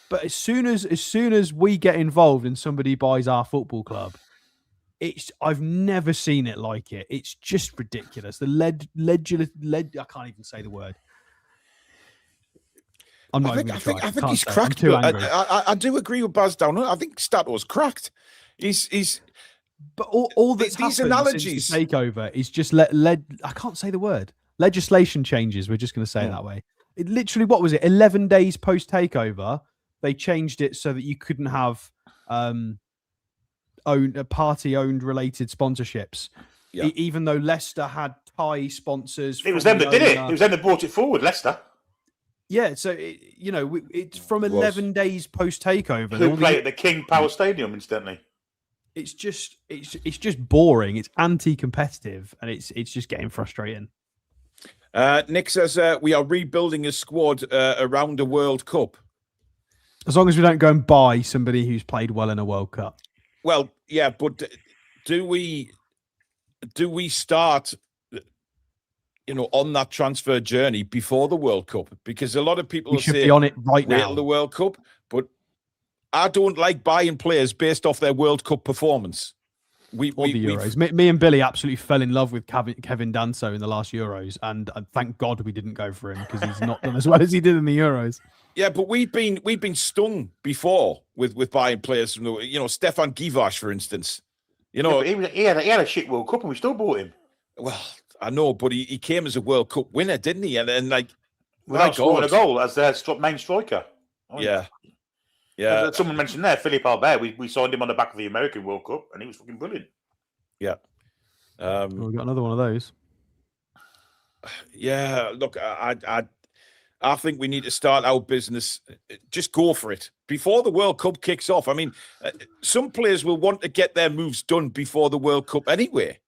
but as soon as we get involved and somebody buys our football club, I've never seen it like it. It's just ridiculous. The lead I can't even say the word. I'm not even going to try. I think he's cracked. I do agree with Baz Down. I think Stato's cracked. He's. But all these analogies since the takeover is just I can't say the word. Legislation changes. We're just going to say it that way. It literally, what was it? 11 days post takeover, they changed it so that you couldn't have party-owned related sponsorships. Yeah. Even though Leicester had Thai sponsors. It was them that did it. It was them that brought it forward, Leicester. Yeah, so it's from 11 days post takeover. Who play at the King Power Stadium, incidentally. It's just boring. It's anti-competitive, and it's just getting frustrating. Nick says we are rebuilding a squad around a World Cup. As long as we don't go and buy somebody who's played well in a World Cup. Well, yeah, but do we start, on that transfer journey before the World Cup? Because a lot of people we will should say be on it right wait now. till the World Cup, but I don't like buying players based off their World Cup performance. The Euros. Me and Billy absolutely fell in love with Kevin Danso in the last Euros, and thank God we didn't go for him because he's not done as well as he did in the Euros. Yeah, but we've been stung before with buying players from Stefan Givash, for instance. He had a shit World Cup and we still bought him. Well, I know, but he came as a World Cup winner, didn't he? And without scoring a goal as their main striker. Yeah. Someone mentioned there, Philippe Albert. We signed him on the back of the American World Cup, and he was fucking brilliant. Yeah. We've got another one of those. Yeah. Look, I think we need to start our business. Just go for it before the World Cup kicks off. I mean, some players will want to get their moves done before the World Cup anyway.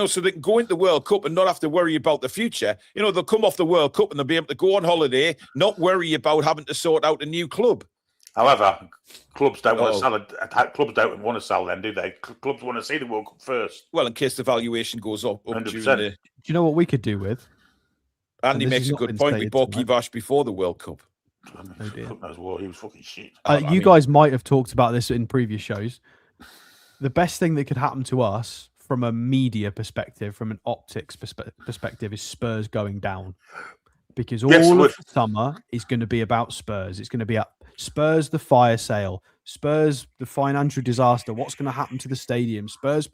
So they can go into the World Cup and not have to worry about the future. They'll come off the World Cup and they'll be able to go on holiday, not worry about having to sort out a new club. However, clubs don't want to sell. Clubs don't want to sell them, do they? Clubs want to see the World Cup first. Well, in case the valuation goes up 100%. Do you know what we could do with? Andy makes a good point. We bought Givash before the World Cup. He was fucking shit. You guys might have talked about this in previous shows. The best thing that could happen to us from a media perspective, from an optics perspective, is Spurs going down. Because all of the summer is going to be about Spurs. It's going to be Spurs, the fire sale, Spurs, the financial disaster. What's going to happen to the stadium? Spurs.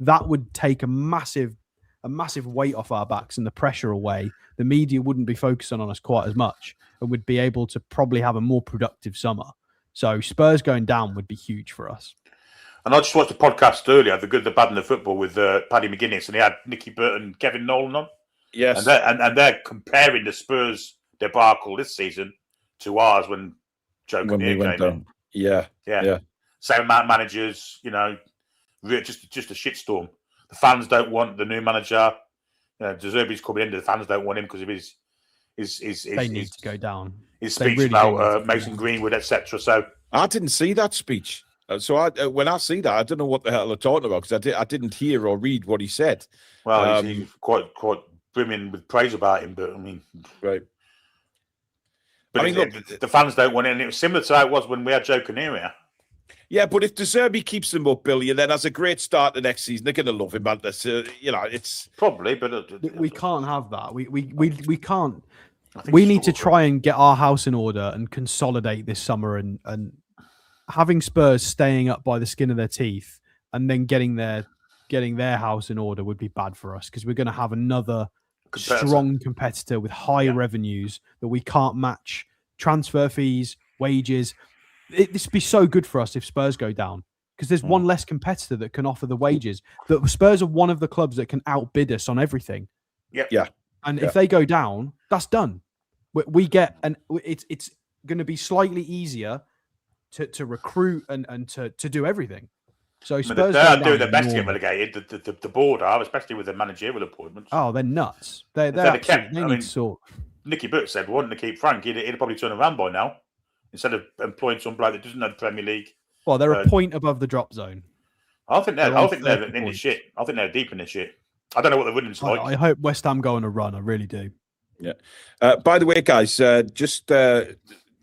That would take a massive weight off our backs and the pressure away. The media wouldn't be focusing on us quite as much and would be able to probably have a more productive summer. So Spurs going down would be huge for us. And I just watched a podcast earlier, The Good, the Bad and the Football with Paddy McGuinness, and he had Nicky Burton and Kevin Nolan on. Yes. And they're comparing the Spurs debacle this season to ours when Joe Kinnear came in. Yeah. Same amount of managers, just a shitstorm. The fans don't want the new manager. De Zerbi's coming in. The fans don't want him because of his they need to go down. His speech really about Mason Greenwood, etc. So I didn't see that speech. So when I see that, I don't know what the hell they're talking about because I didn't hear or read what he said. Well, he's quite brimming with praise about him, but I mean, right. But the fans don't want it, and it was similar to how it was when we had Joe Kinnear here. Yeah, but if De Zerbi keeps them up, Billy, and then has a great start the next season, they're going to love him, man. It's probably, but we can't have that. We can't. We need to try and get our house in order and consolidate this summer, and having Spurs staying up by the skin of their teeth and then getting their house in order would be bad for us because we're going to have another strong competitor with high revenues that we can't match. Transfer fees, wages. This would be so good for us if Spurs go down because there's one less competitor that can offer the wages. The Spurs are one of the clubs that can outbid us on everything. Yeah. And if they go down, that's done. We get it's going to be slightly easier to recruit and to do everything. So Spurs they are doing their best to get relegated. The board are, especially with the managerial appointments. Oh, they're nuts. They need to sort. Nicky Butt said wanting to keep Frank, he'd probably turn around by now instead of employing some bloke that doesn't know the Premier League. Well, they're a point above the drop zone. I think they're in this shit. I think they're deep in this shit. I don't know what the running's like. I hope West Ham go on a run. I really do. Yeah. By the way, guys, just a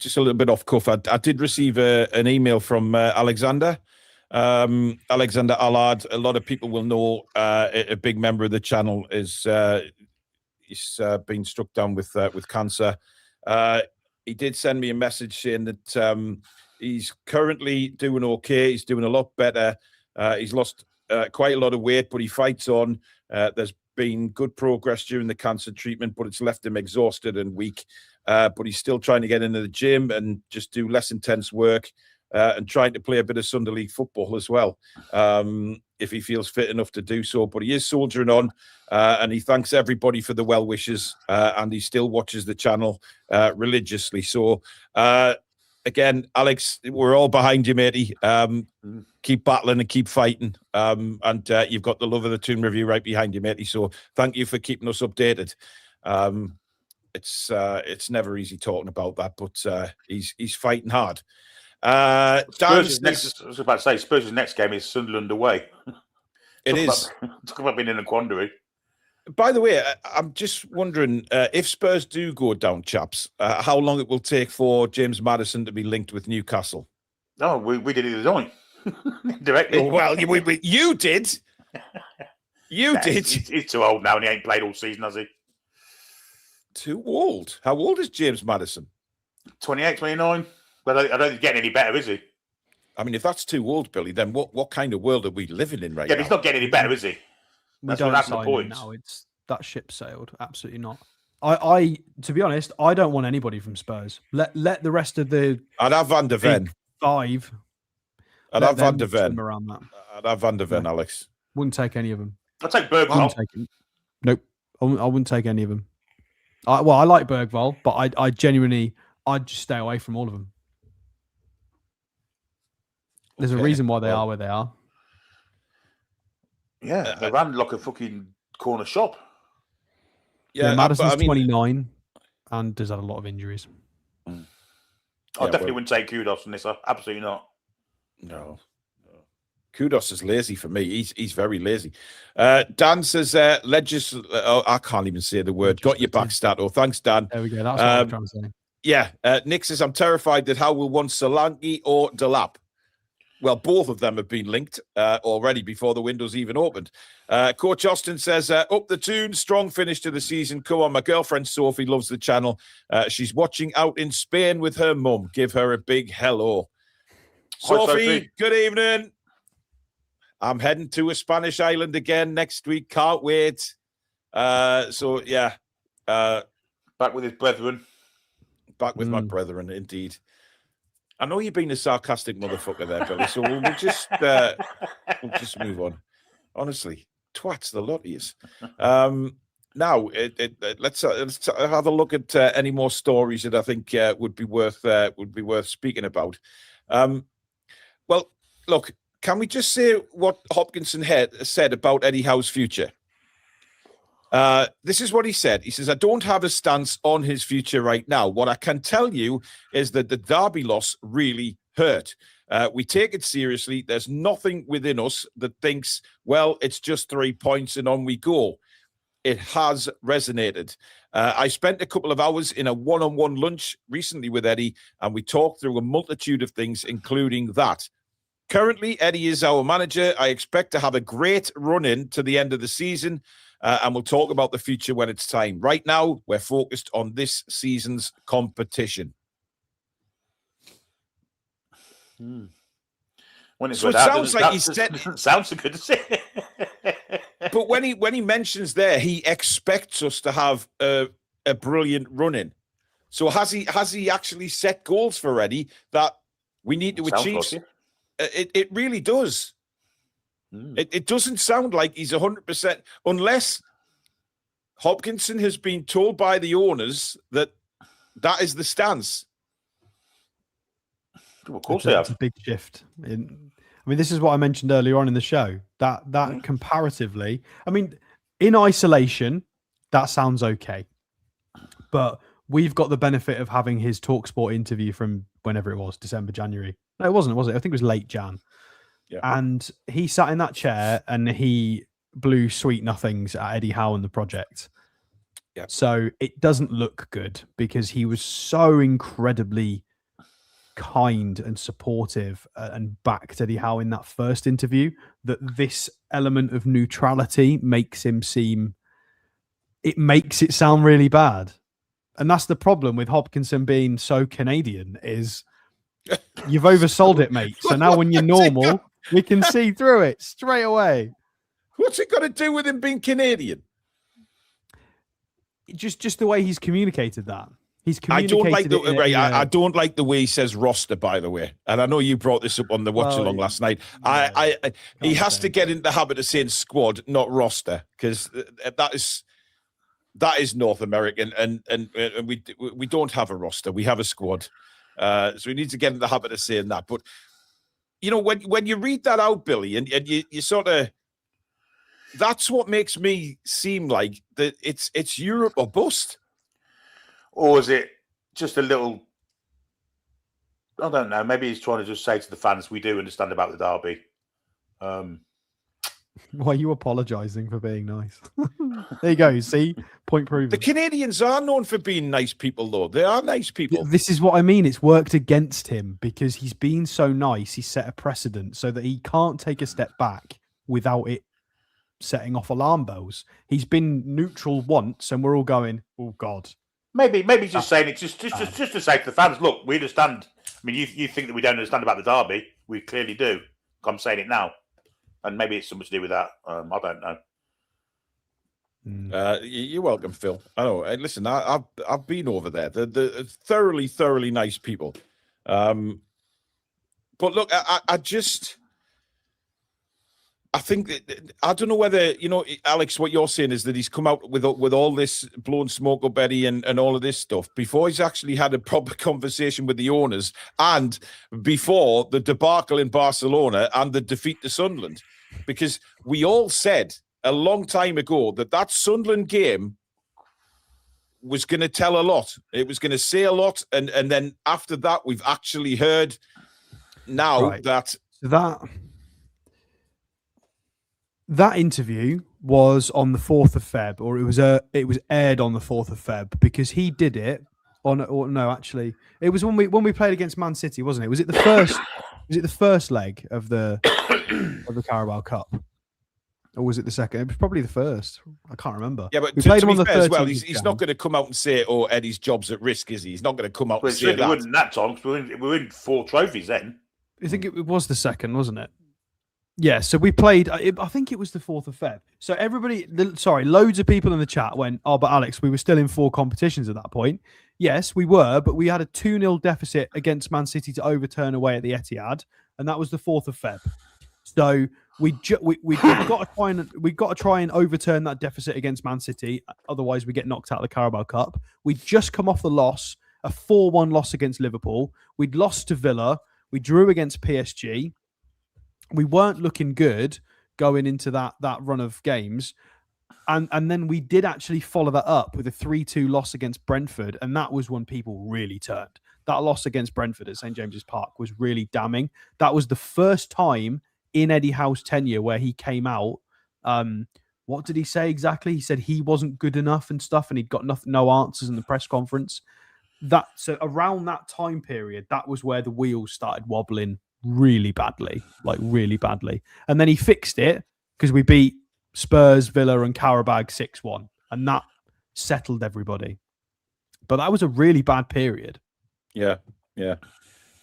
little bit off cuff. I did receive an email from Alexander Allard. A lot of people will know a big member of the channel he's been struck down with cancer. He did send me a message saying that he's currently doing okay. He's doing a lot better. He's lost quite a lot of weight, but he fights on. There's been good progress during the cancer treatment, but it's left him exhausted and weak. But he's still trying to get into the gym and just do less intense work and trying to play a bit of Sunday League football as well. if he feels fit enough to do so. But he is soldiering on, and he thanks everybody for the well wishes, and he still watches the channel religiously. So, again, Alex, we're all behind you, matey. Keep battling and keep fighting. And you've got the love of the Toon review right behind you, matey. So thank you for keeping us updated. It's never easy talking about that, but he's fighting hard. I was about to say, Spurs' next game is Sunderland away. Talk about being in a quandary. By the way, I'm just wondering if Spurs do go down, chaps, how long it will take for James Maddison to be linked with Newcastle. Oh, we did it design directly. Oh, well, you did. You did. He's too old now, and he ain't played all season, has he? Too old. How old is James Maddison? 28, 29. But I don't think he's getting any better, is he? I mean, if that's too old, Billy, then what kind of world are we living in right now? Yeah, but he's not getting any better, is he? That's what happened to points. Now it's that ship sailed. Absolutely not. I to be honest, I don't want anybody from Spurs. Let the rest of the. I'd have Van der Ven. Five. I'd have Van der Ven. Around that. I'd have Van der Ven, Alex. Wouldn't take any of them. I'd take Bergvall. Nope. I wouldn't take any of them. I like Bergvall, but I'd just stay away from all of them. There's a reason why they are where they are. Yeah, they ran like a fucking corner shop. Yeah, Maddison's 29 and has had a lot of injuries. I definitely wouldn't take Kudos on this. Absolutely not. No. Kudos is lazy for me. He's very lazy. Dan says, I can't even say the word. Got your back, Stato. Thanks, Dan. There we go. That's what I'm trying to say. Yeah. Nick says, I'm terrified that Howe will want Solanke or Delap. Well, both of them have been linked already before the window's even opened. Coach Austin says, up the Toon, strong finish to the season. Come on, my girlfriend Sophie loves the channel. She's watching out in Spain with her mum. Give her a big hello. Sophie, good evening. I'm heading to a Spanish island again next week. Can't wait. Back with his brethren. Back with my brethren, indeed. I know you've been a sarcastic motherfucker there, Billy, so we'll just move on. Honestly, twats, the lot of yous. Now, let's have a look at any more stories that I think would be worth speaking about. Well, look, can we just say what Hopkinson said about Eddie Howe's future? This is what he said. He says, I don't have a stance on his future right now. What I can tell you is that the Derby loss really hurt. We take it seriously. There's nothing within us that thinks, well, it's just 3 points and on we go. It has resonated. I spent a couple of hours in a one-on-one lunch recently with Eddie, and we talked through a multitude of things, including that. Currently, Eddie is our manager. I expect to have a great run-in to the end of the season, and we'll talk about the future when it's time. Right now, we're focused on this season's competition. When so it sounds like he said, sounds good to say. But when he mentions there, he expects us to have a brilliant run-in. So has he actually set goals for Eddie that we need to achieve? Like it really does. It doesn't sound like he's 100%, unless Hopkinson has been told by the owners that is the stance. Well, of course they have. It's a big shift. I mean, this is what I mentioned earlier on in the show. That comparatively, I mean, in isolation, that sounds okay. But we've got the benefit of having his TalkSport interview from whenever it was, December, January. No, it wasn't, was it? I think it was late Jan. Yeah. And he sat in that chair and he blew sweet nothings at Eddie Howe and the project. Yeah. So it doesn't look good because he was so incredibly kind and supportive and backed Eddie Howe in that first interview that this element of neutrality makes it sound really bad. And that's the problem with Hopkinson being so Canadian is you've oversold it, mate. So now when you're normal, we can see through it straight away. What's it got to do with him being Canadian? Just the way he's communicated that. He's I don't like communicated the I don't like the way he says roster, by the way. And I know you brought this up on the watch along last night. He has to get into the habit of saying squad, not roster, because that is North American, and we don't have a roster. We have a squad. So we need to get in the habit of saying that. But you know, when you read that out, Billy, and you sort of, that's what makes me seem like that it's Europe or bust. Or is it just a little, I don't know, maybe he's trying to just say to the fans, we do understand about the derby. Why are you apologising for being nice? There you go. See? Point proven. The Canadians are known for being nice people, though. They are nice people. This is what I mean. It's worked against him because he's been so nice. He set a precedent so that he can't take a step back without it setting off alarm bells. He's been neutral once and we're all going, oh, God. Maybe he's just saying it just to say to the fans, look, we understand. I mean, you think that we don't understand about the derby. We clearly do. I'm saying it now. And maybe it's something to do with that. I don't know. You're welcome, Phil. I know. Listen, I've been over there. They're thoroughly nice people. But look, I think that, I don't know whether, you know, Alex, what you're saying is that he's come out with all this blowing smoke up Eddie and all of this stuff before he's actually had a proper conversation with the owners and before the debacle in Barcelona and the defeat to Sunderland. Because we all said a long time ago that Sunderland game was going to tell a lot. It was going to say a lot. And then after that, we've actually heard now That interview was on the 4th of Feb, or it was aired on the 4th of Feb because he did it on. Or no, actually, it was when we played against Man City, wasn't it? Was it the first? Was it the first leg of the Carabao Cup, or was it the second? It was probably the first. I can't remember. Yeah, but we played him on the 13th as well. He's not going to come out and say, "Oh, Eddie's job's at risk," is he? He's not going to come out and say that. We wouldn't that time because we were in 4 trophies then. I think it was the second, wasn't it? Yeah, so we played, I think it was the 4th of Feb. So loads of people in the chat went, oh, but Alex, we were still in 4 competitions at that point. Yes, we were, but we had a 2-0 deficit against Man City to overturn away at the Etihad, and that was the 4th of Feb. So we've got to try and overturn that deficit against Man City, otherwise we get knocked out of the Carabao Cup. We'd just come off the loss, a 4-1 loss against Liverpool. We'd lost to Villa. We drew against PSG. We weren't looking good going into that run of games. And then we did actually follow that up with a 3-2 loss against Brentford. And that was when people really turned. That loss against Brentford at St. James's Park was really damning. That was the first time in Eddie Howe's tenure where he came out. What did he say exactly? He said he wasn't good enough and stuff, and he'd got no answers in the press conference. So around that time period, that was where the wheels started wobbling really badly. And then he fixed it because we beat Spurs, Villa and Qarabağ 6-1, and that settled everybody. But that was a really bad period. Yeah.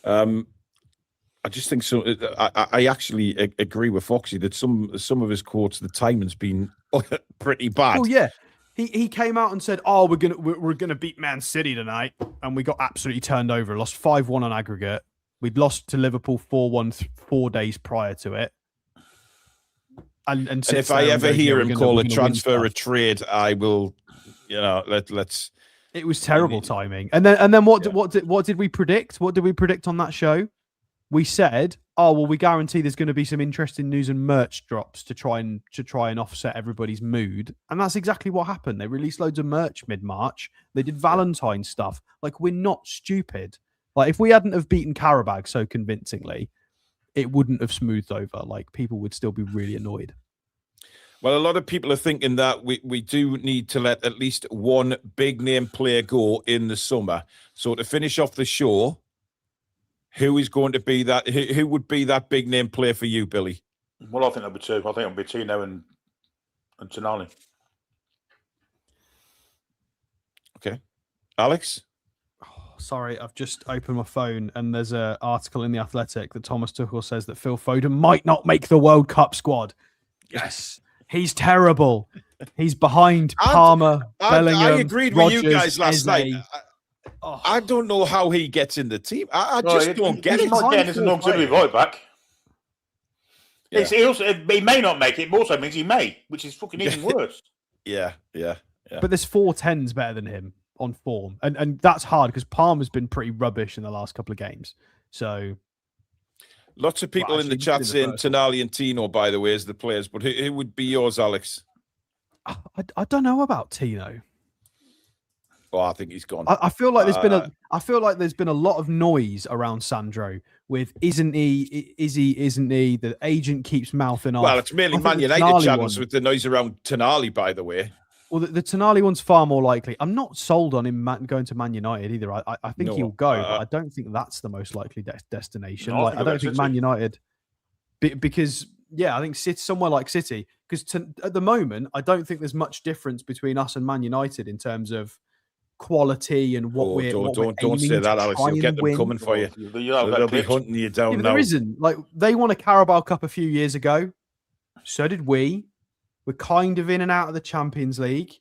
I just think so. I actually agree with Foxy that some of his quotes, the timing's been pretty bad. Oh yeah, he came out and said, "Oh, we're gonna beat Man City tonight," and we got absolutely turned over. Lost 5-1 on aggregate. We'd lost to Liverpool 4-1 4 days prior to it. And if I ever hear him call a transfer a trade, I will, let's. It was terrible timing. And then what did we predict? What did we predict on that show? We said, "Oh well, we guarantee there's going to be some interesting news and merch drops to try and offset everybody's mood." And that's exactly what happened. They released loads of merch mid-March. They did Valentine's stuff. Like, we're not stupid. Like, if we hadn't have beaten Qarabağ so convincingly, it wouldn't have smoothed over. Like, people would still be really annoyed. Well, a lot of people are thinking that we do need to let at least one big name player go in the summer. So to finish off the show, who is going to be that? Who would be that big name player for you, Billy? Well, I think it'll be two. I think it'll be Tino and Tonali. Okay, Alex. Sorry, I've just opened my phone and there's an article in The Athletic that Thomas Tuchel says that Phil Foden might not make the World Cup squad. Yes, he's terrible. He's behind Palmer, Bellingham. I agreed with you guys last night. I don't know how he gets in the team. I just don't get it. He's not getting as an auxiliary right back. Yeah. He may not make it, but also means he may, which is fucking even worse. Yeah. But there's 4-10s better than him on form. And that's hard because Palmer's been pretty rubbish in the last couple of games. So lots of people in the chat saying Tonali and Tino, by the way, as the players. But who would be yours, Alex? I don't know about Tino. Oh, I think he's gone. I feel like there's been a lot of noise around Sandro with isn't he? Isn't he? The agent keeps mouthing off. Well, it's mainly Man United channels with the noise around Tonali, by the way. Well, the Tonali one's far more likely. I'm not sold on him going to Man United either. I think he'll go, but I don't think that's the most likely destination. No, I don't think Man United, because I think somewhere like City, because at the moment I don't think there's much difference between us and Man United in terms of quality and what we're don't say that, Alex. You'll get them coming for you. They'll be hunting you down now. There isn't. Like, they won a Carabao Cup a few years ago. So did we. We're kind of in and out of the Champions League.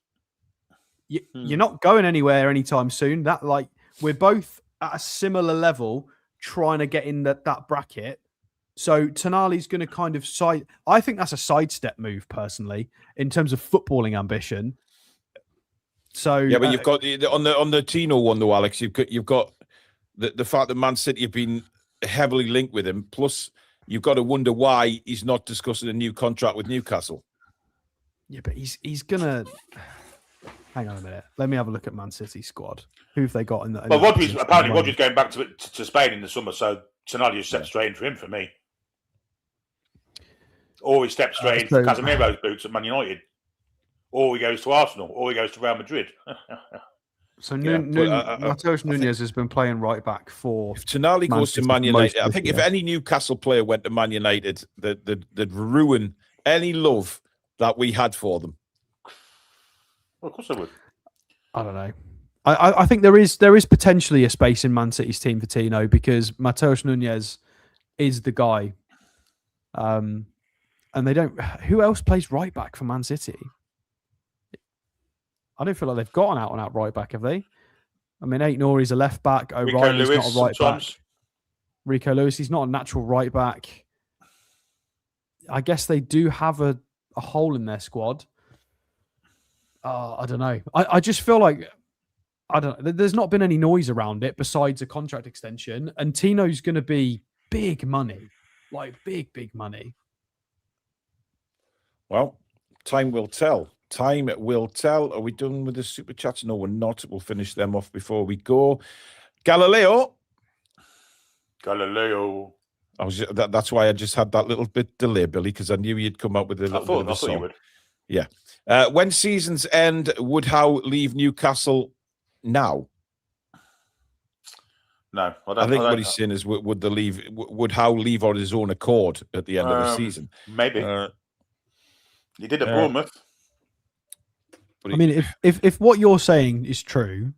You're not going anywhere anytime soon. We're both at a similar level trying to get in that bracket. So Tonali's going to kind of I think that's a sidestep move, personally, in terms of footballing ambition. So yeah, but you've got on the Tino one though, Alex. You've got the fact that Man City have been heavily linked with him. Plus, you've got to wonder why he's not discussing a new contract with Newcastle. Yeah, but he's gonna. Hang on a minute. Let me have a look at Man City's squad. Who have they got in the? Well, Rodri's going back to Spain in the summer, so Tonali just stepped straight in for him for me. Or he steps straight in for Casemiro's boots at Man United. Or he goes to Arsenal, or he goes to Real Madrid. So Matheus Nunes has been playing right back for. If Tonali goes to Man United, I think if any Newcastle player went to Man United, they'd ruin any love that we had for them. Well, of course I would. I don't know. I think there is potentially a space in Man City's team for Tino because Matheus Nunes is the guy. And they don't. Who else plays right back for Man City? I don't feel like they've got an out-and-out right back, have they? I mean, Aït-Nouri's a left back. O'Reilly's not a right back. Rico Lewis, he's not a natural right back. I guess they do have a hole in their squad. I don't know. I just feel like there's not been any noise around it besides a contract extension, and Tino's going to be big money, like big money. Well, time will tell. Time will tell. Are we done with the super chats? No, we're not. We'll finish them off before we go. Galileo. That's why I just had that little bit delay, Billy, because I knew you'd come up with a little bit of a song. You would. Yeah. When seasons end, would Howe leave Newcastle now? No, I think what he's saying is, would Howe leave on his own accord at the end of the season? Maybe. He did at Bournemouth. I mean, if what you're saying is true,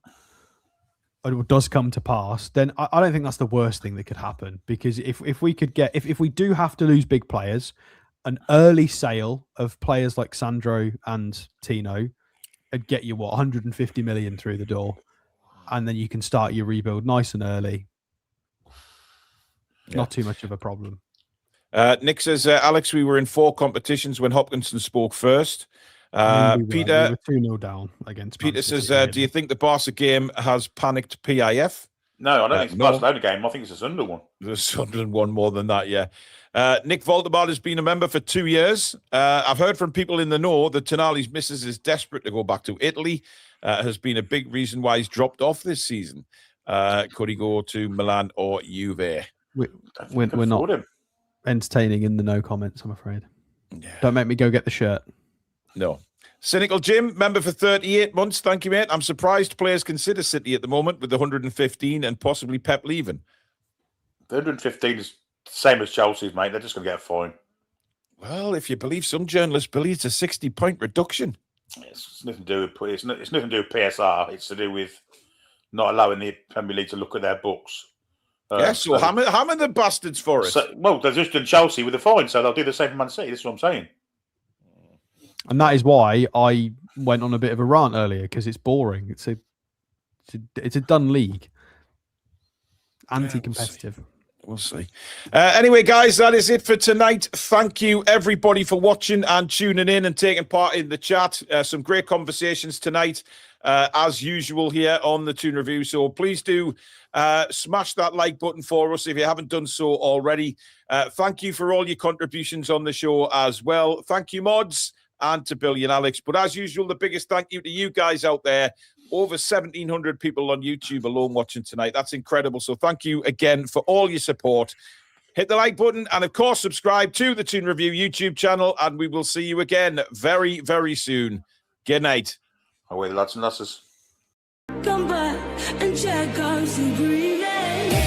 or does come to pass, then I don't think that's the worst thing that could happen. Because if we could get, if we do have to lose big players, an early sale of players like Sandro and Tino would get you 150 million through the door, and then you can start your rebuild nice and early. Yeah. Not too much of a problem. Nick says, Alex, we were in 4 competitions when Hopkinson spoke first. Peter, we were 2-0 down against. Peter says, do you think the Barca game has panicked PIF? No, I don't think it's the Barcelona game. I think it's the Sunderland one. The Sunderland one more than that, yeah. Nick Voldemar has been a member for 2 years. I've heard from people in the know that Tonali's missus is desperate to go back to Italy. Has been a big reason why he's dropped off this season. Could he go to Milan or Juve? We're not entertaining in the no comments, I'm afraid. Yeah. Don't make me go get the shirt. No. Cynical Jim, member for 38 months. Thank you, mate. I'm surprised players consider City at the moment with the 115 and possibly Pep leaving. The 115 is the same as Chelsea's, mate. They're just going to get a fine. Well, if you believe some journalists believe it's a 60-point reduction. It's nothing to do with it's nothing to do with PSR. It's to do with not allowing the Premier League to look at their books. So hammer the bastards for us. Well, they're just done Chelsea with a fine, so they'll do the same for Man City. That's what I'm saying. And that is why I went on a bit of a rant earlier, because it's boring. It's It's a done league. Anti-competitive. We'll see. Anyway, guys, that is it for tonight. Thank you, everybody, for watching and tuning in and taking part in the chat. Some great conversations tonight, as usual, here on the Toon Review. So please do smash that like button for us if you haven't done so already. Thank you for all your contributions on the show as well. Thank you, mods, and to Billy and Alex. But as usual, the biggest thank you to you guys out there. Over 1,700 people on YouTube alone watching tonight. That's incredible. So thank you again for all your support. Hit the like button and, of course, subscribe to the Toon Review YouTube channel. And we will see you again very, very soon. Good night. Away, lads and lasses. Come back and check out the breathing.